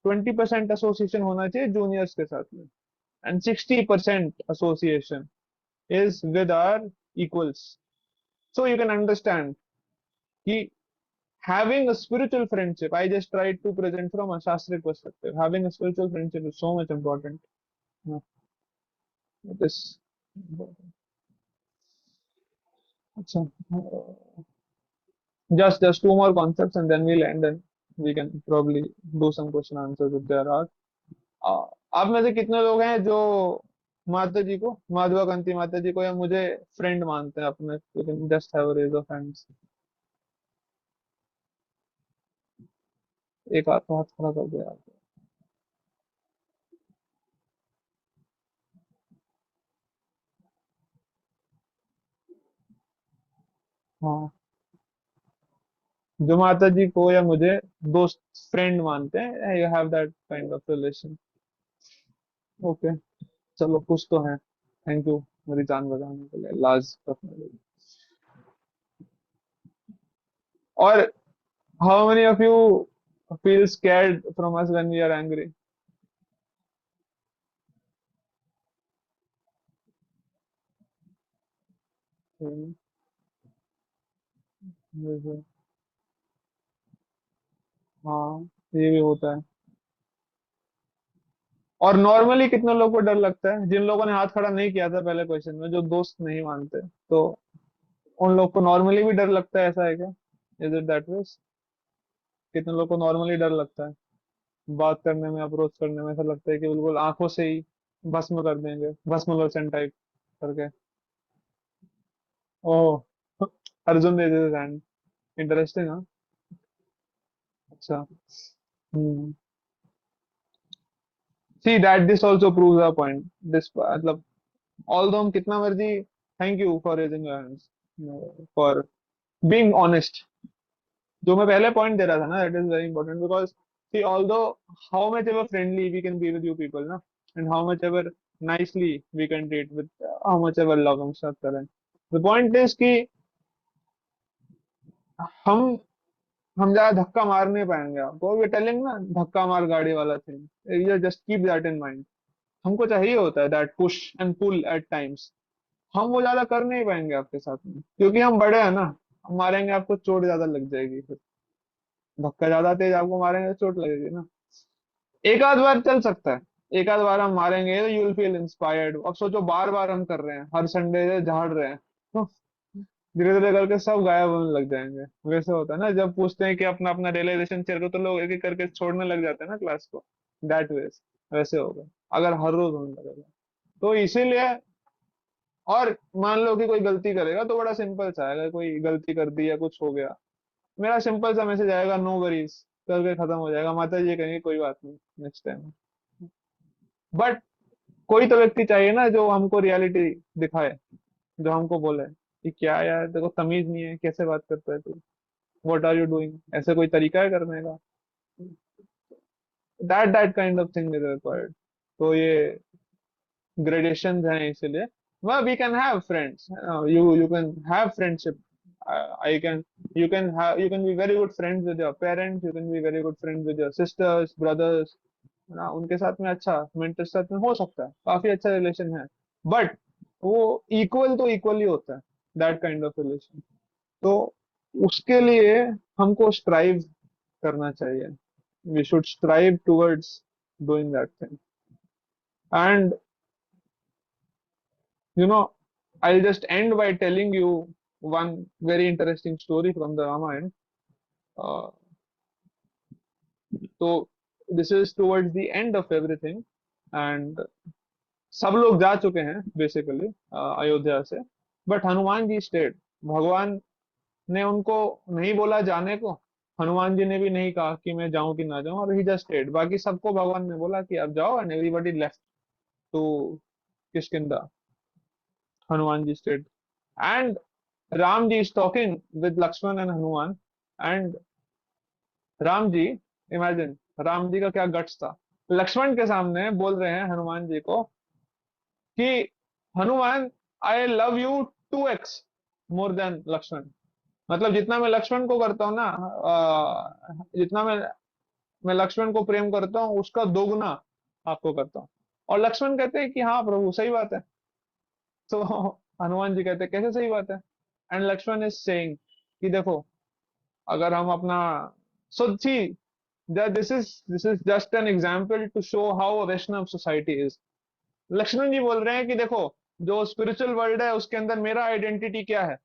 20% एसोसिएशन होना चाहिए जूनियर्स के साथ में, and 60% association is with our equals. So you can understand कि having a spiritual friendship, I just tried to present from a shastric perspective. Having a spiritual friendship is so much important. Yeah. It is important. अच्छा, just two more concepts and then we'll end, and we can probably do some question answers if there are. आप में से कितने लोग हैं जो माता जी को, माधवा कांति माता जी को या मुझे फ्रेंड मानते हैं अपने? You can just have a raise of hands. एक हाथ हाथ खड़ा कर दिया आपने. हाँ, जो माता जी को या मुझे दोस्त फ्रेंड मानते हैं, you have that kind of relation. Okay, चलो कुछ तो है. थैंक यू मेरी जान बचाने के लिए, लाज रखने के लिए. और how many of you feel scared from us when we are angry? हम्म, जैसे- हाँ, ये भी होता है. और नॉर्मली कितने लोगों को डर लगता है? जिन लोगों ने हाथ खड़ा नहीं किया था पहले क्वेश्चन में, जो दोस्त नहीं मानते, तो उन लोग को नॉर्मली भी डर लगता है, ऐसा है क्या? Is it that way? कितने लोग को नॉर्मली डर लगता है बात करने में, अप्रोच करने में? ऐसा लगता है कि बिल्कुल आंखों से ही भस्म कर देंगे, भस्म लोचन टाइप करके. Oh, Arjun the hand. Interesting. हाँ, अच्छा. Hmm. See that this also proves a point. This मतलब ऑल्दो हम कितना मर्जी, thank you for raising your hands, for being honest. जो मैं पहले पॉइंट दे रहा था ना, that is very important. Because see although how much ever friendly we can be with you people ना, and how much ever nicely we can treat with how much ever love हम सब करें, the point is कि हम हम ज्यादा धक्का मार नहीं पाएंगे आपको, वी टेलिंग ना धक्का मार गाड़ी वाला thing, you just keep that in mind. हमको चाहिए होता है that push and pull at times. हम वो ज्यादा कर नहीं पाएंगे आपके साथ में, क्योंकि हम बड़े हैं ना। हम मारेंगे आपको चोट ज्यादा लग जाएगी, फिर धक्का ज्यादा तेज आपको मारेंगे तो चोट लगेगी ना। एक आध बार चल सकता है, एक आध बार हम मारेंगे तो यू विल फील इंस्पायर्ड। अब सोचो बार बार हम कर रहे हैं, हर संडे झाड़ रहे हैं, तो धीरे धीरे करके सब गायब होने लग जाएंगे। वैसे होता है ना, जब पूछते हैं कि अपना अपना रियलाइजेशन शेयर करो, तो लोग एक एक करके छोड़ने लग जाते हैं ना क्लास को। दैट वेज वैसे होगा अगर हर रोज होने लगेगा। तो इसीलिए, और मान लो कि कोई गलती करेगा तो बड़ा सिंपल सा है, अगर कोई गलती कर दी या कुछ हो गया, मेरा सिंपल सा मैसेज आएगा, नो वरीज करके खत्म हो जाएगा। माता जी ये कहेंगे कोई बात नहीं, नेक्स्ट टाइम। बट कोई तो व्यक्ति चाहिए ना जो हमको रियलिटी दिखाए, जो हमको बोले कि क्या यार देखो तमीज नहीं है, कैसे बात करता है तू, व्हाट आर यू डूइंग, ऐसे कोई तरीका है करने का। That kind of thing is required. तो ये ग्रेडेशन हैं इसीलिए। well we can have friends, you can have friendship. I can you can have you can be very good friends with your parents, you can be very good friends with your sisters brothers, है ना, उनके साथ में अच्छा mentor साथ में हो सकता है, काफी अच्छा रिलेशन है। बट वो इक्वल तो इक्वल ही होता है, दैट काइंड ऑफ रिलेशन। तो उसके लिए हमको स्ट्राइव करना चाहिए, we should strive towards doing that thing. And you know, I'll just end by telling you one very interesting story from the Ramayana. Uh, so this is towards the end of everything, and सब लोग जा चुके हैं basically Ayodhya से, but Hanuman ji state. भगवान ने उनको नहीं बोला जाने को, हनुमान जी ने भी नहीं कहा कि मैं जाऊं कि ना जाऊं, और ही जस्ट स्टेड। बाकी सबको भगवान ने बोला कि आप जाओ, and everybody left to Kishkindha. Hanuman ji stayed, and Ram ji is talking with Lakshman and Hanuman, and Ram ji, imagine Ram ji का क्या गट्स था, लक्ष्मण के सामने बोल रहे हैं हनुमान जी को कि Hanuman, I love you 2x more than Lakshman. मतलब जितना मैं लक्ष्मण को करता हूँ ना, जितना मैं लक्ष्मण को प्रेम करता हूँ उसका दोगुना आपको करता हूँ। और लक्ष्मण कहते हैं कि हाँ प्रभु सही बात है। तो हनुमान जी कहते हैं कैसे सही बात है, एंड लक्ष्मण इज सेइंग कि देखो, अगर हम अपना, so see that this is just an example to show how a Vaishnav society is। Lakshman जी बोल रहे हैं कि देखो, जो स्पिरिचुअल वर्ल्ड है उसके अंदर मेरा आइडेंटिटी क्या है,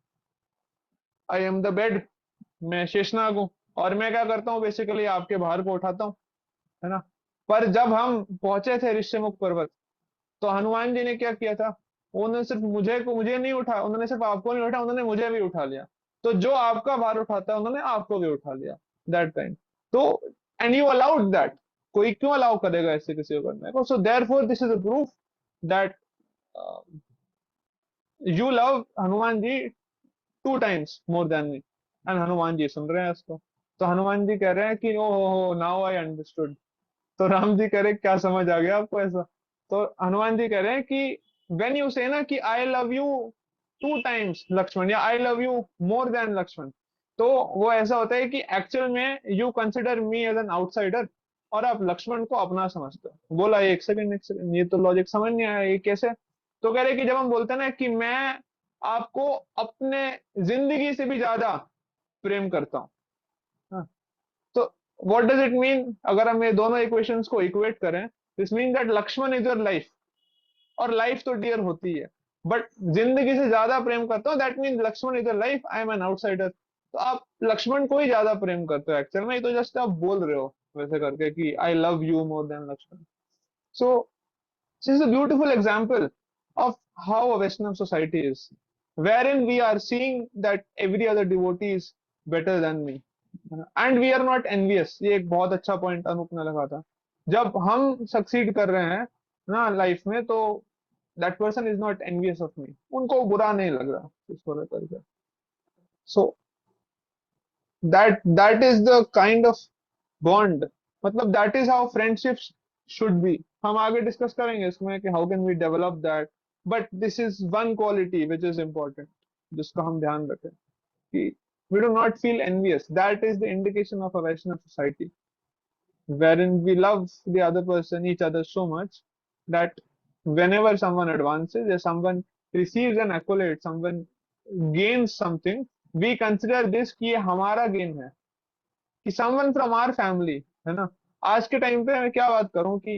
आई एम द बेड, मैं शेषनाग हूं, और मैं क्या करता हूँ बेसिकली आपके भार को उठाता हूँ, है ना। पर जब हम पहुंचे थे ऋष्यमुख पर्वत, तो हनुमान जी ने क्या किया था, उन्होंने सिर्फ मुझे नहीं उठा, उन्होंने सिर्फ आपको नहीं उठा, उन्होंने मुझे भी उठा लिया। तो जो आपका भार उठाता है उन्होंने आपको भी उठा लिया, दैट काइंड। तो एंड यू अलाउड दैट, कोई क्यों अलाउ करेगा ऐसे किसी को करने को। So therefore this is a proof that you love Hanuman ji 2 times more than me. And Hanuman ji सुन रहे हैं इसको, तो हनुमान जी कह रहे हैं कि ओ हो नाउ आई अंडरस्टूड। तो राम जी कह रहे क्या समझ आ गया आपको ऐसा। तो हनुमान जी कह रहे हैं कि वेन यू से ना कि I love you 2 times Lakshman, या I love you more than Lakshman, तो वो ऐसा होता है कि एक्चुअल में you consider me as an outsider, और आप लक्ष्मण को अपना समझते हो। बोला एक सेकंड एक सेकंड, ये तो लॉजिक समझ नहीं आया, ये कैसे। तो कह रहे कि जब हम बोलते हैं ना कि मैं आपको अपने जिंदगी से भी ज्यादा प्रेम करता हूँ, हाँ, तो व्हाट डज इट मीन, अगर हम ये दोनों इक्वेशंस को इक्वेट करें, this mean that Lakshman is your life, और लाइफ तो डियर होती है, बट जिंदगी से ज्यादा प्रेम करता हूं, that mean Lakshman is your life, I am an outsider. तो आप लक्ष्मण को ही ज्यादा प्रेम करते हो एक्चुअल में, ये तो जस्ट आप बोल रहे हो वैसे करके कि I love you more than Lakshman. So this is a beautiful example of how a Vaishnav society is, wherein we are seeing that every other devotee is better than me, and we are not envious। ये एक बहुत अच्छा point Anoop ने लगा था। जब हम succeed कर रहे हैं ना लाइफ में, तो that person is not envious of me, उनको बुरा नहीं लग रहा इसको लेकर के। So that is the kind of bond, मतलब that is how friendships should be. हम आगे डिस्कस करेंगे इसमें कि how can we develop that, but this is one quality which is important. जिसका हम ध्यान रखें कि we do not feel envious. That is the indication of a Vaishnav society, wherein we love the other person, each other so much that whenever someone advances, or someone receives an accolade, someone gains something, we consider this कि ये हमारा gain है, कि someone from our family, है ना। आज के time पे मैं क्या बात करूं कि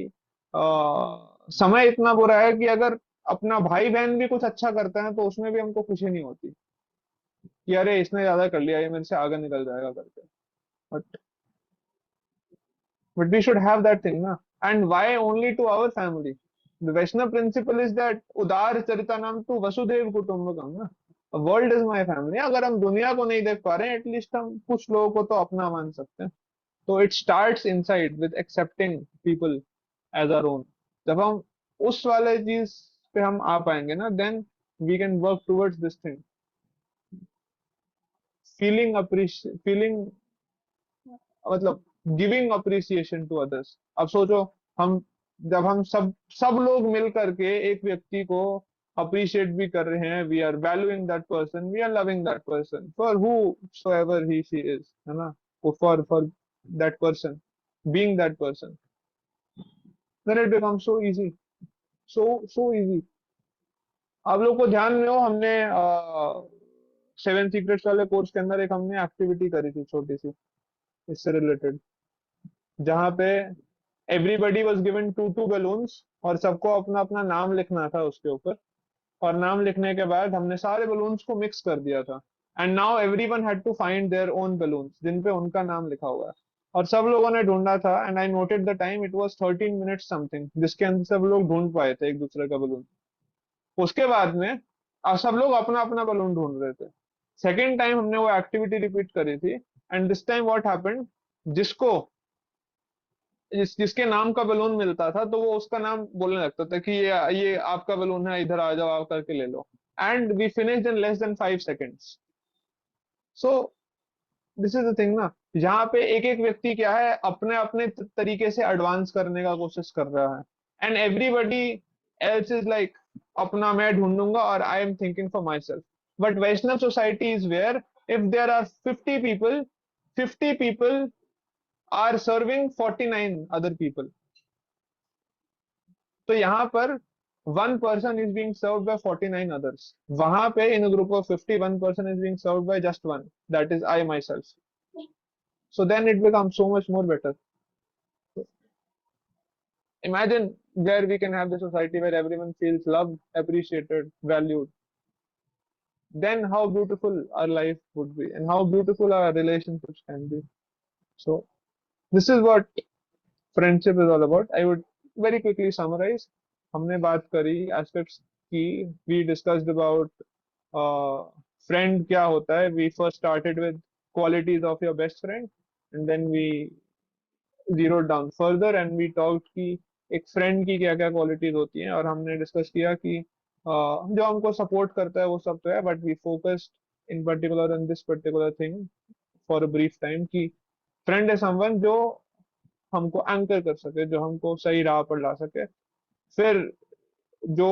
समय इतना बुरा है कि अगर अपना भाई बहन भी कुछ अच्छा करता है तो उसमें भी हमको खुशी नहीं होती कि अरे इसने ज्यादा कर लिया, ये मेरे से आगे निकल जाएगा करके। But we should have that thing na, and why only to our family? The Vaishnav principle is that udar charitanam tu vasudev kutumbakam na, the world is my family। अगर हम दुनिया को नहीं देख पा रहे हैं, एटलीस्ट हम कुछ लोगों को तो अपना मान सकते हैं। तो it starts inside with accepting people as our own. जब हम उस वाले चीज पे हम आ पाएंगे ना, then we can work towards this thing, feeling मतलब गिविंग अप्रिसिएशन टू अदर्स। अब सोचो, हम जब हम सब सब लोग मिल करके एक व्यक्ति को अप्रिशिएट भी कर रहे हैं, we are valuing that person, we are loving that person for whosoever he she is, है ना, for that person, being that person, then it becomes so easy, so easy. आप लोग को ध्यान में हो, हमने सेवन सीक्रेट्स वाले कोर्स के अंदर एक हमने एक्टिविटी करी थी छोटी सी इससे रिलेटेड, जहाँ पे everybody was given two two balloons और सबको अपना अपना नाम लिखना था उसके ऊपर, और नाम लिखने के बाद हमने सारे बलून्स को मिक्स कर दिया था, and now everyone had to find their own balloons जिन पे उनका नाम लिखा हुआ है, और सब लोगों ने ढूंढा था, and I noted the time, it was 13 minutes something, जिसके अंदर सब लोग ढूंढ पाए थे एक दूसरे का बलून। उसके बाद में सब लोग अपना अपना बलून ढूंढ रहे थे। सेकेंड टाइम हमने वो एक्टिविटी रिपीट करी थी, and this time what happened, जिसको जिसके नाम का बलून मिलता था तो वो उसका नाम बोलने लगता था कि ये आपका बलून है, इधर आ जाओ, आप करके ले लो, and we finished in less than 5 seconds. So this is the thing ना, यहाँ पे एक एक व्यक्ति क्या है, अपने अपने तरीके से एडवांस करने का कोशिश कर रहा है, and everybody else is like अपना मैं ढूंढूंगा और I am thinking for myself. But Vaishnava society is where if there are 50 people, 50 people are serving 49 other people। तो यहाँ पर one person is being served by 49 others, वहां पे in a group of 50 one person is being served by just one, that is I myself। So then it becomes so much more better। Imagine where we can have the society where everyone feels loved, appreciated, valued, then how beautiful our life would be and how beautiful our relationships can be। So this is what friendship is all about। I would very quickly summarize। हमने बात करी aspects की, we discussed about friend क्या होता है। We first started with qualities of your best friend and then we zeroed down further and we talked कि एक friend की क्या क्या क्वालिटीज होती हैं, और हमने डिस्कस किया कि जो हमको सपोर्ट करता है वो सब तो है, but we focused in particular on this particular thing for a brief time, कि फ्रेंड है समवन जो हमको एंकर कर सके, जो हमको सही राह पर ला सके। फिर जो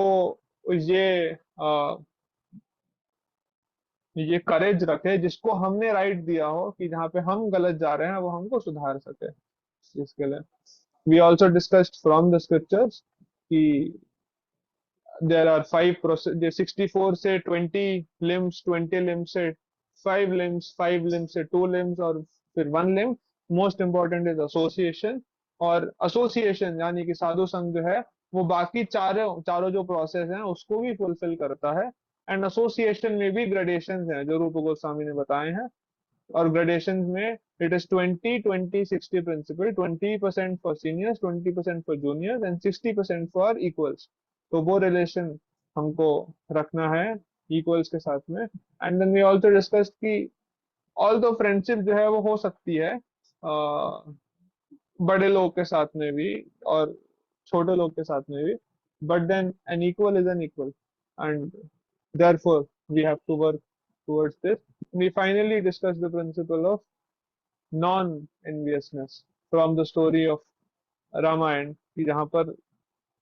ये ये करेज रखे, जिसको हमने राइट दिया हो कि जहाँ पे हम गलत जा रहे हैं वो हमको सुधार सके। इसके लिए we also discussed from the scriptures कि देर आर 64 से 20 limbs, 20 limbs से 5 limbs, 5 limbs से 2 limbs, और फिर 1 limb। Most important is association, और एसोसिएशन यानी कि साधु संघ जो है वो बाकी चारों चारों जो प्रोसेस हैं उसको भी फुलफिल करता है। एंड एसोसिएशन में भी ग्रेडेशन हैं जो रूप गोस्वामी ने बताए हैं, और ग्रेडेशन में it is 20-20-60 principle, 20% for seniors, 20% for juniors and 60% for equals. तो वो रिलेशन हमको रखना है इक्वल्स के साथ में। And then we also discuss कि ऑल दो फ्रेंडशिप जो है वो हो सकती है बड़े लोग के साथ में भी और छोटे लोग के साथ में भी, but then an equal is an equal, and therefore we have to work towards this। We finally discussed the principle of non-enviousness from the story of Ramayana, कि जहाँ पर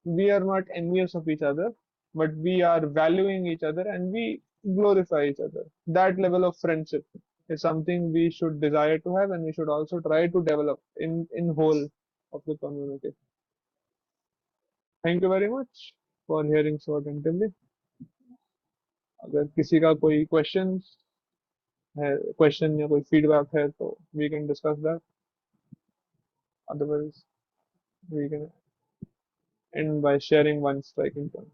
we are not envious of each other but we are valuing each other and we glorify each other. That level of friendship is something we should desire to have, and we should also try to develop in whole of the community. Thank you very much for hearing so attentively. अगर किसी का कोई question या कोई feedback है तो we can discuss that. Otherwise, we can end by sharing one striking point.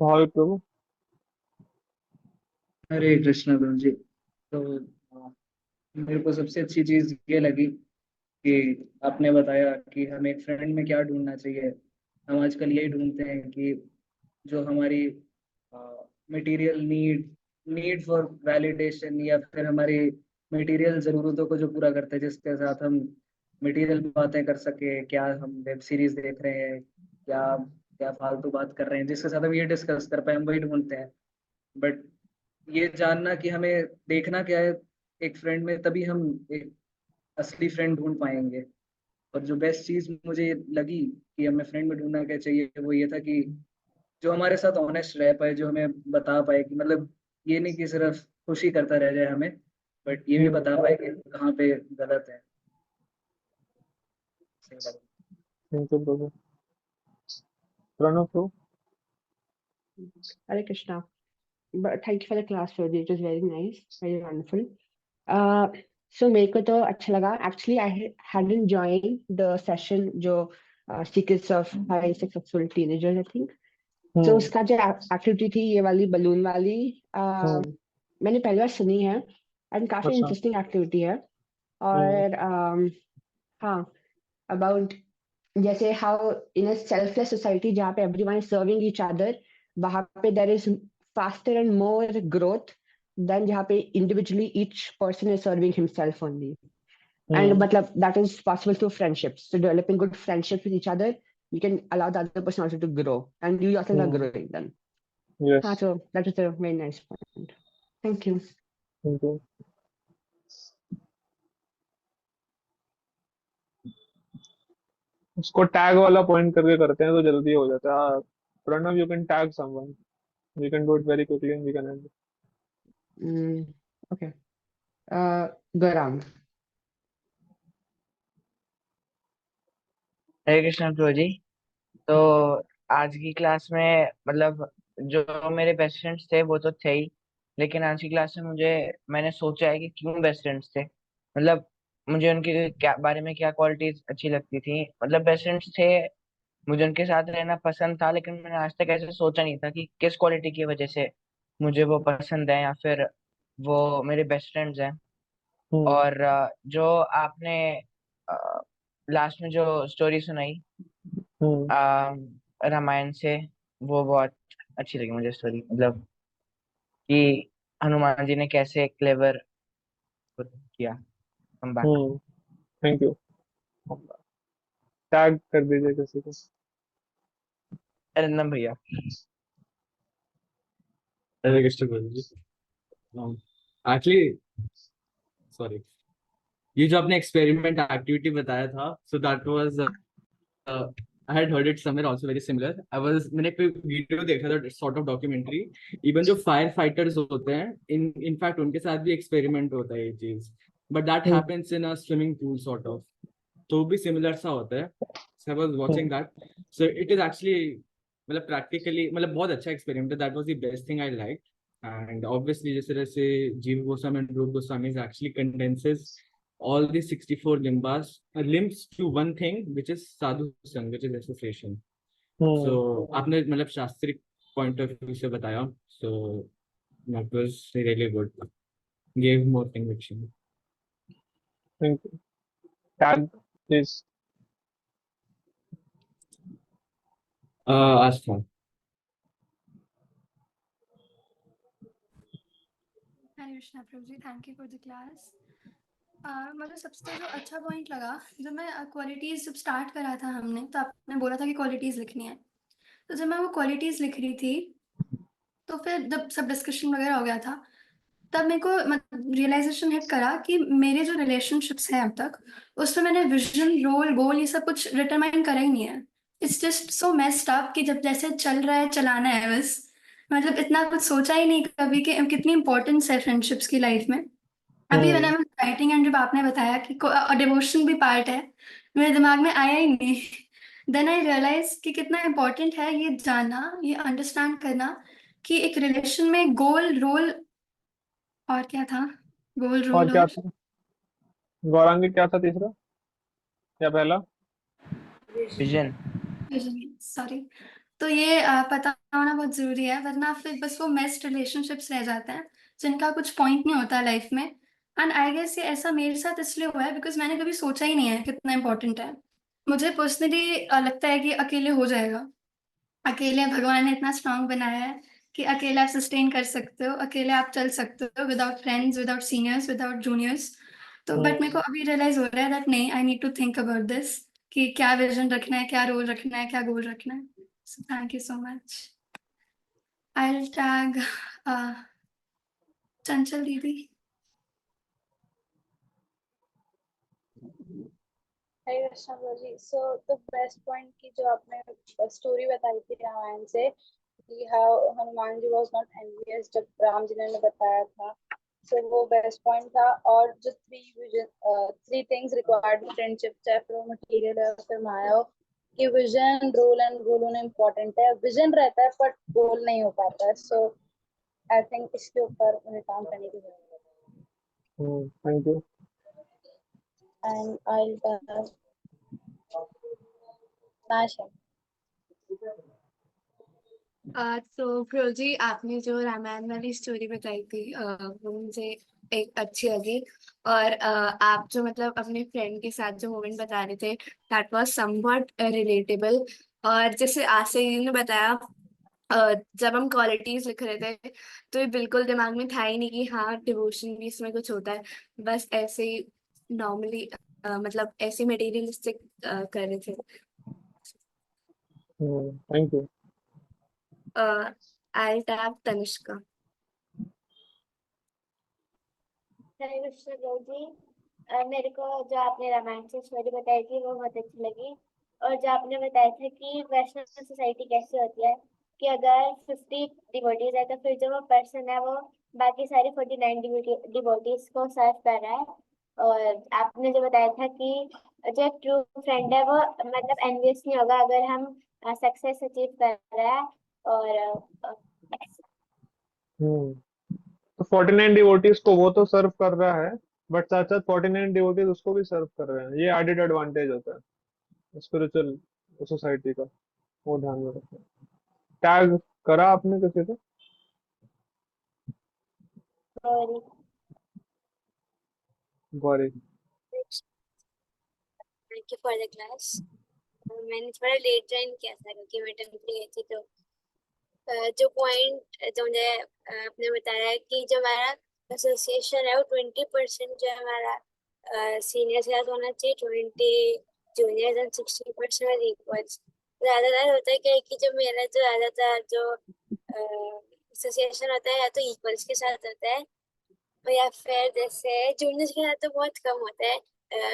Bhavik प्रभु. हरे कृष्णा गुरु जी। तो मेरे को सबसे अच्छी चीज ये लगी कि आपने बताया कि हमें एक फ्रेंड में क्या ढूंढना चाहिए। हम आजकल यही ढूंढते हैं कि जो हमारी मटेरियल नीड फॉर वैलिडेशन, या फिर हमारी मटेरियल ज़रूरतों को जो पूरा करते हैं, जिसके साथ हम मटेरियल बातें कर सके। क्या हम वेब सीरीज देख रहे हैं, क्या क्या फालतू बात कर रहे हैं, जिसके साथ हम ये डिस्कस कर पाए, हम वही ढूंढते हैं। बट ये जानना कि हमें देखना क्या है एक फ्रेंड में, तभी हम एक असली फ्रेंड ढूंढ पाएंगे। और जो बेस्ट चीज मुझे लगी कि हमें फ्रेंड में ढूंढना क्या चाहिए, वो ये था कि जो हमारे साथ ऑनेस्ट रह पाए, जो हमें बता पाए कि मतलब ये नहीं कि सिर्फ खुशी करता रह जाए हमें, बट ये भी बता पाए कि कहाँ पे गलत है। सही लगा। Thank you, Prabhu. Pranav Prabhu. Hare Krishna. But thank you for the class, Prabhu. It was very nice, very wonderful. So मेरे को तो अच्छा लगा. Actually, I hadn't joined the session जो Secrets of Highly Successful Teenagers, I think. So उसका जो activity थी ये वाली बलून वाली, मैंने पहली बार सुनी है एंड काफी अच्छा. इंटरेस्टिंग एक्टिविटी है. और हाँ, अबाउट जैसे how in a selfless society जहाँ पे everyone is serving each other, वहाँ पे there is faster and more growth than जहाँ पे individually each person is serving himself only. And मतलब that is possible through friendships. So developing good friendships with each other, you can allow the other person also to grow, and you yourself are growing then. Yes. So that is a very nice point. Thank you. Thank you. उसको tag वाला point करके करते हैं तो जल्दी हो जाता है. हाँ, Pranav, you can tag someone. We can do it very quickly and we can end it. Okay. Gaurang. हरे कृष्ण प्रभु जी। तो आज की क्लास में मतलब जो मेरे बेस्ट फ्रेंड्स थे वो तो थे ही, लेकिन आज की क्लास में मैंने सोचा है कि क्यों बेस्ट फ्रेंड्स थे। मतलब मुझे उनके क्या बारे में क्या क्वालिटीज अच्छी लगती थी। मतलब बेस्ट फ्रेंड्स थे, मुझे उनके साथ रहना पसंद था, लेकिन मैंने आज तक ऐसे सोचा नहीं था कि किस क्वालिटी की वजह से मुझे वो पसंद है या फिर वो मेरे बेस्ट फ्रेंड्स हैं। और जो आपने लास्ट में जो स्टोरी सुनाई रामायण से, वो बहुत अच्छी लगी मुझे स्टोरी। मतलब कि हनुमान जी ने कैसे क्लेवर किया come back. Thank you. Tag कर दीजिए किसी को. अरिंदम भैया. हरे कृष्ण गुरु जी. एक्चुअली सॉरी, ये जो आपने एक्सपेरिमेंट एक्टिविटी बताया था, so that was I had heard it somewhere also very similar. मैंने कोई वीडियो देखा था, सॉर्ट ऑफ डॉक्यूमेंट्री. इवन जो फायर फाइटर्स होते हैं, इनफैक्ट उनके साथ भी एक्सपेरिमेंट होता है ये चीज, but that happens in a swimming pool sort of. तो भी सिमिलर सा होता है. So I was watching that. So it is actually मतलब practically मतलब बहुत अच्छा एक्सपेरिमेंट है. That was the best thing I liked. And obviously जिस तरह से जीव गोस्वामी and रूप Goswami actually condenses all the 64 limbs to one thing, which is sadhu sang, which is association. So आपने मतलब शास्त्रिक point of view से बताया. So that was really good. Gave more conviction. Thank you. Tag please. Astha. Hare Krishna Prabhuji, thank you for the class. मुझे सबसे जो अच्छा point लगा, जब मैं क्वालिटीज जब स्टार्ट करा था हमने, तो आपने बोला था कि क्वालिटीज लिखनी है। तो जब मैं वो क्वालिटीज लिख रही थी, तो फिर जब सब डिस्कशन वगैरह हो गया था, तब मेरे को मतलब रियलाइजेशन हिट करा कि मेरे जो रिलेशनशिप्स हैं अब तक, उसमें मैंने विजन, रोल, गोल ये सब कुछ डिटरमाइन करा ही नहीं है। It's just so messed up कि जब जैसे चल रहा है चलाना है बस। मतलब इतना कुछ सोचा ही नहीं कभी कि कितनी इंपॉर्टेंस है फ्रेंडशिप्स की लाइफ में। अभी मैंने राइटिंग एंड जब आपने बताया कि डिवोशन भी पार्ट है, मेरे दिमाग में आया ही नहीं। देन आई रियलाइज कि कितना इम्पोर्टेंट है ये जानना, ये अंडरस्टैंड करना कि एक रिलेशन में गोल, रोल और क्या था, गोल, और रोल क्या और था गौरांगी, क्या था तीसरा या पहला? विजन। Vision, sorry. तो ये पता होना बहुत जरूरी है, वरना फिर बस वो मेस्ड रिलेशनशिप्स रह जाते हैं जिनका कुछ पॉइंट नहीं होता लाइफ में। एंड आई गेस ये ऐसा मेरे साथ इसलिए हुआ है बिकॉज मैंने कभी सोचा ही नहीं है कितना इंपॉर्टेंट है। मुझे पर्सनली लगता है कि अकेले हो जाएगा। अकेले भगवान ने इतना स्ट्रांग बनाया है कि अकेले आप सस्टेन कर सकते हो, अकेले आप चल सकते हो, without friends, without seniors, without juniors. तो बट मेरे को अभी रियलाइज हो रहा है दैट नहीं, I need to think about this कि क्या विजन रखना है, क्या रोल रखना है, क्या गोल रखना है। So thank you so much. I will tag Chanchal didi. Hi Rachna ji, so the best point की जो आपने स्टोरी बताई थी रामायण से, कि how Hanuman ji was not envious जब राम जी ने बताया था, सो वो बेस्ट पॉइंट था। और जो थ्री थिंग्स रिक्वायर्ड फ्रेंडशिप, चाहे फिर वो मटेरियल है फिर माया हो, कि विजन, रोल एंड गोल होना इम्पोर्टेंट है। विजन रहता है बट गोल नहीं हो पाता है। सो आई थिंक इसके ऊपर मुझे काम करने की जरूरत थैंक यू। है। And I Sasha. तो फिरोजी, आपने जो रामायण वाली स्टोरी बताई थी वो मुझे एक अच्छी लगी। और आप जो मतलब अपने फ्रेंड के साथ जो मोमेंट बता रहे थे, दैट वाज समवट रिलेटेबल। और जैसे आशा जी ने बताया, जब हम क्वालिटीज लिख रहे थे तो ये बिल्कुल दिमाग में था ही नहीं कि हाँ डिवोशन भी इसमें कुछ होता है। बस ऐसे ही नॉर्मली मतलब ऐसे मटेरियलिस्टिक कर रहे थे। Thank you. I tap Tanishka. Hare Krishna Prabhu ji, मेरे को जो आपने रामायण से स्टोरी बताई थी वो बहुत अच्छी लगी। और जो आपने बताया था कि वैष्णव सोसाइटी कैसे होती है, कि अगर 50 डिवोटीज है तो फिर जो वो पर्सन है वो बाकी सारी 49 डिवोटीज को सर्व कर रहा है। और आपने जो बताया था कि जो ट्रू फ्रेंड है वो मतलब एनवियस नहीं होगा अगर हम सक्सेस अचीव कर रहे हैं। और तो 49 डिवोटीज को वो तो सर्व कर रहा है, बट साथ साथ 49 डिवोटीज उसको भी सर्व कर रहे हैं। ये एडेड एडवांटेज होता है स्पिरिचुअल सोसाइटी का, वो ध्यान में रखना। टैग करा आपने किसी को? और Gauri. Thank you for the class. मैंने थोड़ा लेट ज्वाइन किया था क्योंकि मैं टेंथ पे गई थी। तो जो पॉइंट जो मुझे आपने बताया है कि जो हमारा एसोसिएशन है वो 20% जो है हमारा सीनियर्स के साथ होना चाहिए, 20 जूनियर्स एंड 60% इक्वल्स। ज्यादातर होता है क्या है कि जो मेरा जो ज्यादातर जो एसोसिएशन होता है या तो इक्वल्स के साथ होता है, या फिर जैसे जूनियर्स के साथ तो बहुत कम होता है,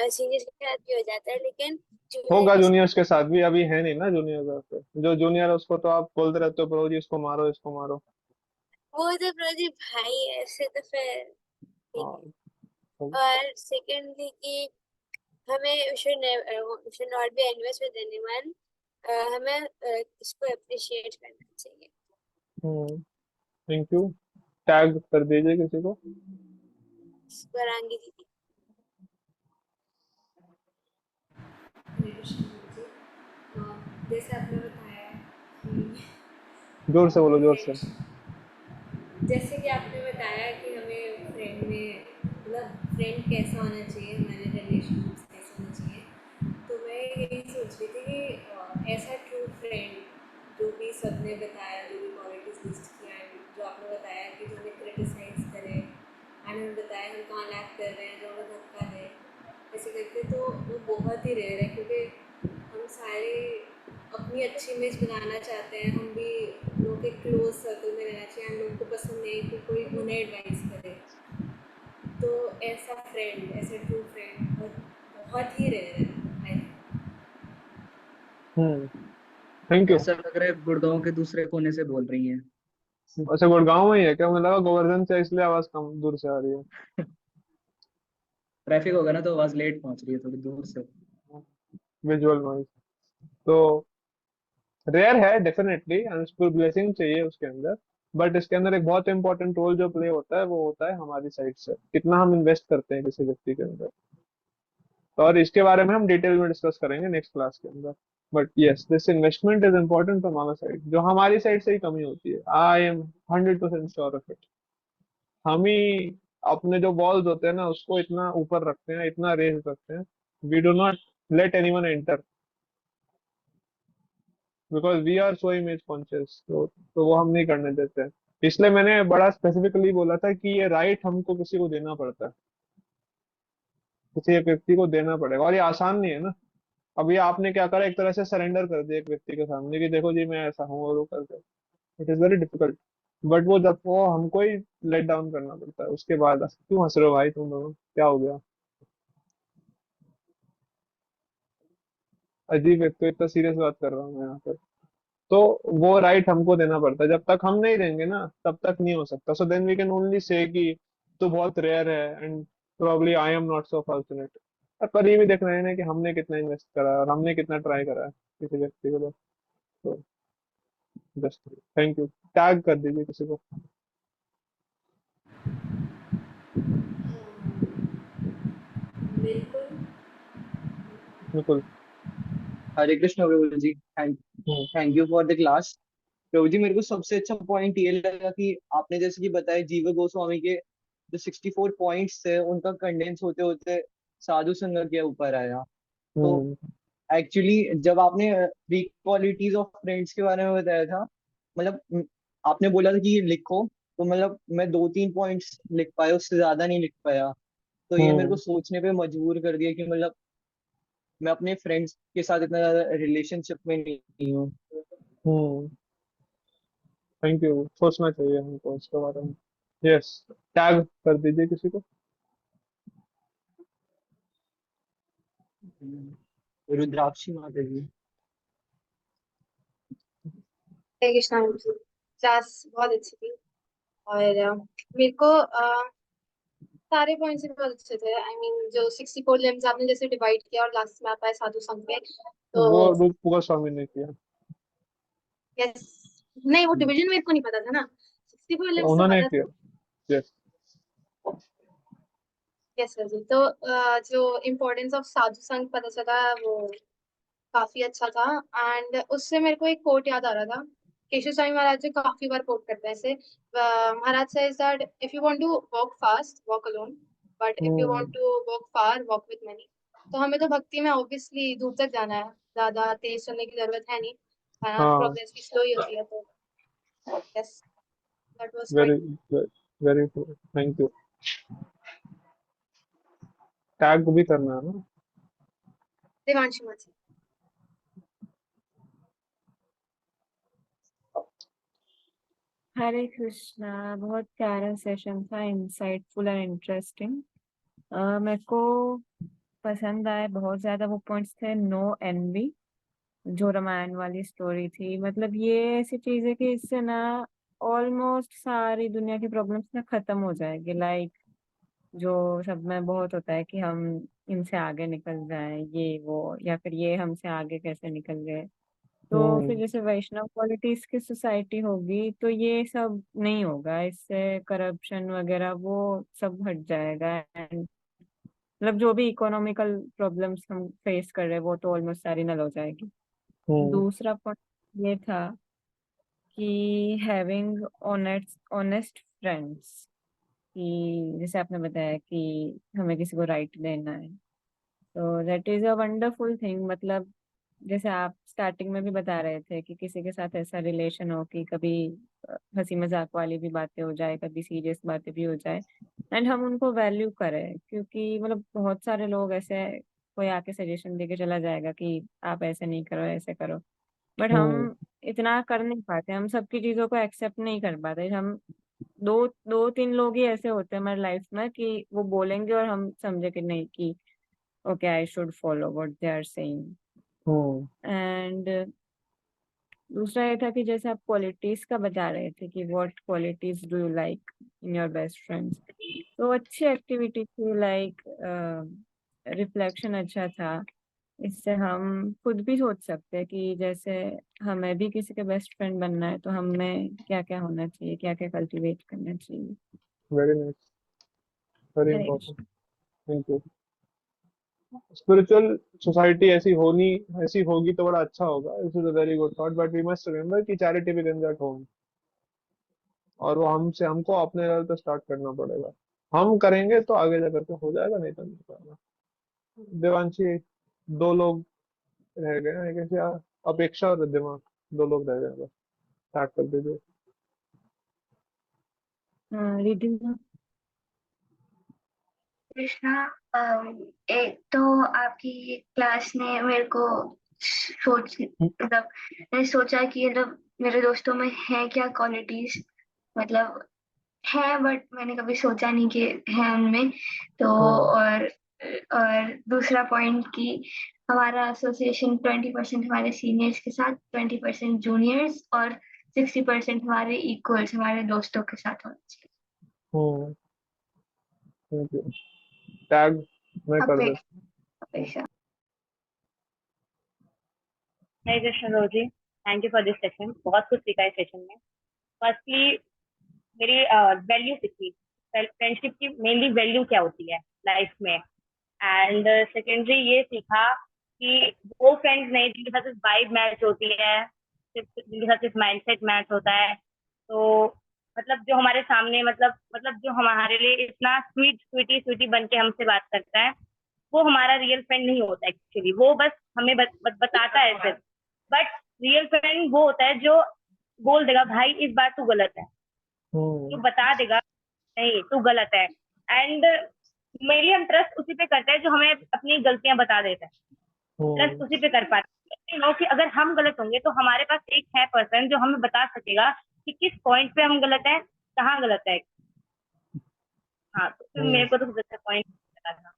सीनियर्स के साथ भी हो जाता है, लेकिन जूनियर होगा के साथ जूनियर्स के साथ भी, अभी है नहीं ना जूनियर। जो जूनियर है उसको तो आप बोलते रहते हो प्रो जी इसको मारो इसको मारो। वो तो प्रदीप भाई है, ऐसे तो फिर ठीक हाँ, है। तो और सेकेंडली कि हमें we should not be envious with anyone. हमें इसको अप्रिशिएट करना चाहिए। Thank you. टैग कर दीजिए किसी को। स्वरांगी दीदी। हरे कृष्ण जी, जैसे आपने बताया कि जोर से बोलो, जोर से। जैसे कि आपने बताया कि हमें फ्रेंड में मतलब फ्रेंड कैसा होना चाहिए, हमारे रिलेशनशिप्स कैसे होना चाहिए। तो मैं यही सोच रही थी कि ऐसा ट्रू फ्रेंड जो भी सबने बताया, जो भी क्वालिटीज लिस्ट किया है, जो आपने बताया कि जो हमें क्रिटिसाइज करे, एंड हमें बताया हम कहाँ लैक कर रहे हैं, जो हमें धक्का दे, ऐसे करके, तो वो बहुत ही रेयर है क्योंकि हम सारे अपनी अच्छी इमेज बनाना चाहते हैं, हम भी लोगों के क्लोज सर्कल में रहना चाहिए, हम लोगों को पसंद नहीं कि कोई उन्हें एडवाइस करे। तो ऐसा फ्रेंड, ऐसा ट्रू फ्रेंड बहुत ही रेयर है आई थिंक। Thank you. ऐसा लग रहा है गुड़गांव के दूसरे कोने से बोल रही हैं। अच्छा, गुड़गांव में ही है क्या? मुझे लगा गोवर्धन से, इसलिए आवाज कम दूर से आ रही है। ट्रैफिक होगा ना तो आवाज लेट पहुंच रही है थोड़ी दूर से। विजुअल नॉइज तो रेयर है डेफिनेटली, अनस्पूर ब्लेसिंग चाहिए उसके अंदर। बट इसके अंदर एक बहुत इंपॉर्टेंट रोल जो प्ले होता है वो होता है हमारी साइड से, कितना हम इन्वेस्ट करते हैं किसी व्यक्ति के अंदर। और इसके बारे में हम डिटेल में डिस्कस करेंगे नेक्स्ट क्लास के अंदर। But yes, this investment is important from our side. जो हमारी साइड से ही कमी होती है, I am 100% sure of it. हम ही अपने जो वॉल्स होते हैं ना उसको इतना ऊपर रखते हैं, इतना रेज रखते हैं। We do not let anyone enter because we are so image conscious. तो वो हम नहीं करने देते हैं। इसलिए मैंने बड़ा स्पेसिफिकली बोला था कि ये राइट हमको किसी को देना पड़ता है, किसी एक व्यक्ति को देना पड़ेगा। और ये आसान नहीं है ना। अब ये आपने क्या करा, एक तरह से सरेंडर कर दिया एक व्यक्ति के सामने कि देखो जी मैं ऐसा हूँ, और वो कर दे। It is very difficult. But वो जब वो हमको ही लेट डाउन करना पड़ता है उसके बाद। क्यों हंस रहे हो भाई तुम दोनों, क्या हो गया? अजीब, एक तो इतना सीरियस बात कर रहा हूँ मैं यहाँ पर। तो वो राइट हमको देना पड़ता है। जब तक हम नहीं देंगे ना तब तक नहीं हो सकता। So then we can only say कि तो बहुत रेयर है and probably I am not so fortunate. पर ये भी देखना है ना कि हमने कितना इन्वेस्ट करा है और हमने कितना ट्राई करा है किसी व्यक्ति को। तो जस्ट थैंक यू। टैग कर दीजिए किसी को। बिल्कुल। बिल्कुल। Hare Krishna Prabhu ji, thank you for the class. Prabhu ji, मेरे को सबसे अच्छा पॉइंट ये लगा कि आपने जैसे कि बताया जीव गोस्वामी के जो 64 पॉइंट्स थे उनका कंडेंस होते होते साधु संग के ऊपर आया। तो हम्म। एक्चुअली जब आपने थ्री क्वालिटीज ऑफ फ्रेंड्स के बारे में बताया था, मतलब आपने बोला था कि ये लिखो, तो मतलब मैं 2-3 पॉइंट्स लिख पाया, उससे ज्यादा नहीं लिख पाया। तो ये मेरे को हम्म। सोचने पे मजबूर कर दिया कि मतलब मैं अपने फ्रेंड्स के साथ इतना ज्यादा रिलेशनशिप में नहीं हूँ। हम्म। Thank you. सोचना चाहिए हमको इसके बारे में। यस, टैग कर दीजिए किसी को। रुद्राक्षी माता जी। हरे कृष्णा मैम जी, क्लास बहुत अच्छी थी। और मेरे को सारे पॉइंट्स बहुत अच्छे थे। आई मीन जो 64 लिम्स आपने जैसे डिवाइड किया और लास्ट में आप आए साधु संघ पे, तो वो रूप गोस्वामी ने किया। यस। नहीं, वो हम्म, डिवीजन मेरे को नहीं पता था ना। 64 लिम्स तो उन्होंने पता किया। था। यस। यस सर जी। तो जो इम्पोर्टेंस ऑफ साधु संघ पता चला वो काफी अच्छा था। एंड उससे मेरे को एक कोट याद आ रहा था। केशव स्वामी महाराज जी काफी बार कोट करते हैं ऐसे। महाराज says that if you want to walk fast walk alone, but if you hmm. want to walk far walk with many। तो हमें तो भक्ति में ऑब्वियसली दूर तक जाना है, ज्यादा तेज चलने की जरूरत है नहीं, है ना, हाँ। प्रोग्रेस भी स्लो ही होती है। तो yes, that was very quite. Very true. Thank you. Tag भी करना है ना। देवांशी माची। हरे कृष्णा, बहुत प्यारा सेशन था, इंसाइटफुल एंड इंटरेस्टिंग। मेरे को पसंद आए बहुत ज्यादा वो पॉइंट्स थे। नो एनवी, जो रामायण वाली स्टोरी थी, मतलब ये ऐसी चीज है कि इससे ना ऑलमोस्ट सारी दुनिया की प्रॉब्लम्स ना खत्म हो जाएगी। लाइक जो सब में बहुत होता है कि हम इनसे आगे निकल जाएं, ये वो, या फिर ये हमसे आगे कैसे निकल गए। तो फिर हम्म। जैसे वैष्णव क्वालिटीज की सोसाइटी होगी तो ये सब नहीं होगा, इससे करप्शन वगैरह वो सब हट जाएगा। एंड मतलब जो भी इकोनॉमिकल प्रॉब्लम्स हम फेस कर रहे हैं वो तो ऑलमोस्ट सारी नल हो जाएगी। हम्म। दूसरा पॉइंट ये था कि हैविंग ऑनेस्ट ऑनेस्ट फ्रेंड्स, कि जैसे आपने बताया कि हमें किसी को राइट देना है, तो that is a wonderful thing. मतलब जैसे आप स्टार्टिंग में भी बता रहे थे कि किसी के साथ ऐसा रिलेशन हो कि कभी हंसी मजाक वाली भी बातें हो जाए, कभी सीरियस बातें भी हो जाए, एंड हम उनको वैल्यू करें, क्योंकि मतलब बहुत सारे लोग ऐसे, कोई आके सजेशन देके चला जाएगा कि आप ऐसे नहीं करो, ऐसे करो, बट हम्म हम इतना कर नहीं पाते, हम सबकी चीजों को एक्सेप्ट नहीं कर पाते। हम दो दो तीन लोग ही ऐसे होते हैं हमारी लाइफ में कि वो बोलेंगे और हम समझे कि नहीं, कि okay I should follow what they are saying. Hmm and दूसरा ये था कि जैसे आप क्वालिटीज का बता रहे थे कि what qualities do you like in your best friends, तो अच्छी एक्टिविटी थी, लाइक रिफ्लेक्शन अच्छा था। इससे हम खुद भी सोच सकते हैं कि जैसे हमें भी किसी के बेस्ट फ्रेंड बनना है तो हमें क्या क्या होना चाहिए, क्या क्या कल्टीवेट करना चाहिए। Very nice, very Hare important. Krishna. Thank you. Spiritual society ऐसी होगी तो बड़ा अच्छा होगा। This is a very good thought, but we must remember कि चैरिटी बिगिंस एट होम, और वो हमको अपने लेवल पे स्टार्ट करना पड़ेगा। हम करेंगे तो आगे जा करके हो जाएगा, नहीं तो नहीं होगा। देवांशी, दो लोग रह गए हैं, कैसे यार? अपेक्षा और दिमाग, दो लोग रह गए, बस स्टार्ट कर दीजिए। हाँ, रिधिमा। कृष्णा, एक तो आपकी क्लास ने मेरे को मतलब मैंने सोचा कि मतलब मेरे दोस्तों में है क्या क्वालिटीज, मतलब है, बट मैंने कभी सोचा नहीं कि है उनमें। तो हाँ और दूसरा पॉइंट कि हमारा एसोसिएशन 20% हमारे सीनियर्स के साथ, 20% जूनियर्स और 60% हमारे इक्वल्स, हमारे दोस्तों के साथ होना चाहिए। हम्म थैंक यू। टैग मैं कर दे। अपेक्षा। हरे कृष्ण रोजी, thank you for this session. बहुत कुछ सीखा इस सेशन में। फर्स्टली मेरी वैल्यू सीखी, फ्रेंडशिप की मेनली वैल्यू क्या होती है लाइफ में। एंड सेकेंडरी ये सीखा कि वो फ्रेंड्स नहीं जिनके साथ सिर्फ वाइब मैच होती है, सिर्फ जिनके साथ सिर्फ माइंडसेट मैच होता है। तो मतलब जो हमारे सामने मतलब जो हमारे लिए इतना स्वीटी स्वीटी बन के हमसे बात करता है, वो हमारा रियल फ्रेंड नहीं होता एक्चुअली। वो बस हमें बताता है सिर्फ। बट रियल फ्रेंड वो होता है जो बोल देगा भाई इस बार तू गलत है, जो हम्म बता देगा नहीं तू गलत है। एंड मेनली हम ट्रस्ट उसी पे करते हैं जो हमें अपनी गलतियां बता देता है। ट्रस्ट हम्म उसी पे कर पाते हैं नो कि अगर हम गलत होंगे तो हमारे पास एक है पर्सन जो हमें बता सकेगा कि किस पॉइंट पे हम गलत है, कहाँ गलत है। हाँ, तो फिर मेरे को तो सबसे अच्छा पॉइंट लगा था।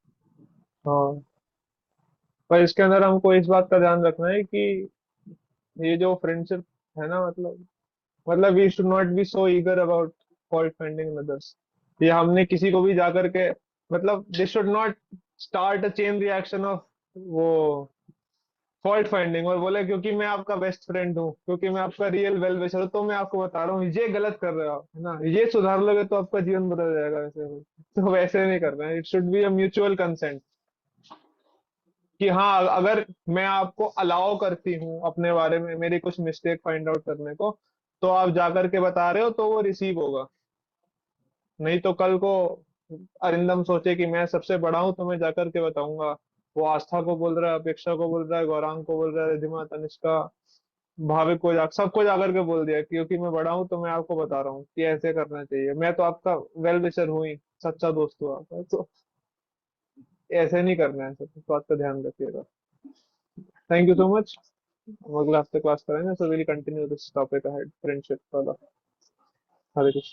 हाँ, पर इसके अंदर हमको इस बात का ध्यान रखना है कि ये जो फ्रेंडशिप है ना, मतलब we should not be so eager about fault finding in others. ये हमने किसी को भी जाकर के, मतलब this should not start a chain reaction of वो फॉल्ट फाइंडिंग, और बोले क्योंकि मैं आपका बेस्ट फ्रेंड हूँ, क्योंकि मैं आपका रियल वेल विशर हूँ, तो मैं आपको बता रहा हूँ ये गलत कर रहे हो आप, है ना, ये सुधार लोगे तो आपका जीवन बदल जाएगा। तो वैसे नहीं करना है। It should be a mutual consent कि हाँ, अगर मैं आपको अलाउ करती हूँ अपने बारे में मेरी कुछ मिस्टेक फाइंड आउट करने को, तो आप जाकर के बता रहे हो तो वो रिसीव होगा। नहीं तो कल को अरिंदम सोचे कि मैं सबसे बड़ा हूं तो मैं जाकर के बताऊंगा, वो आस्था को बोल रहा है, अपेक्षा को बोल रहा है, गौरांग को बोल रहा है, रिधिमा, तनिष्का, भाविक को सबको जाकर के बोल दिया क्योंकि मैं बड़ा हूं तो मैं आपको बता रहा हूँ कि ऐसे करना चाहिए। मैं तो आपका वेल विशर हूँ ही, सच्चा दोस्त हूँ आपका, तो ऐसे नहीं करना है। सब इस बात का ध्यान रखिएगा। Thank you so much. हम अगले हफ्ते क्लास करेंगे, so will continue this topic ahead, friendship वाला। हरे कृष्ण।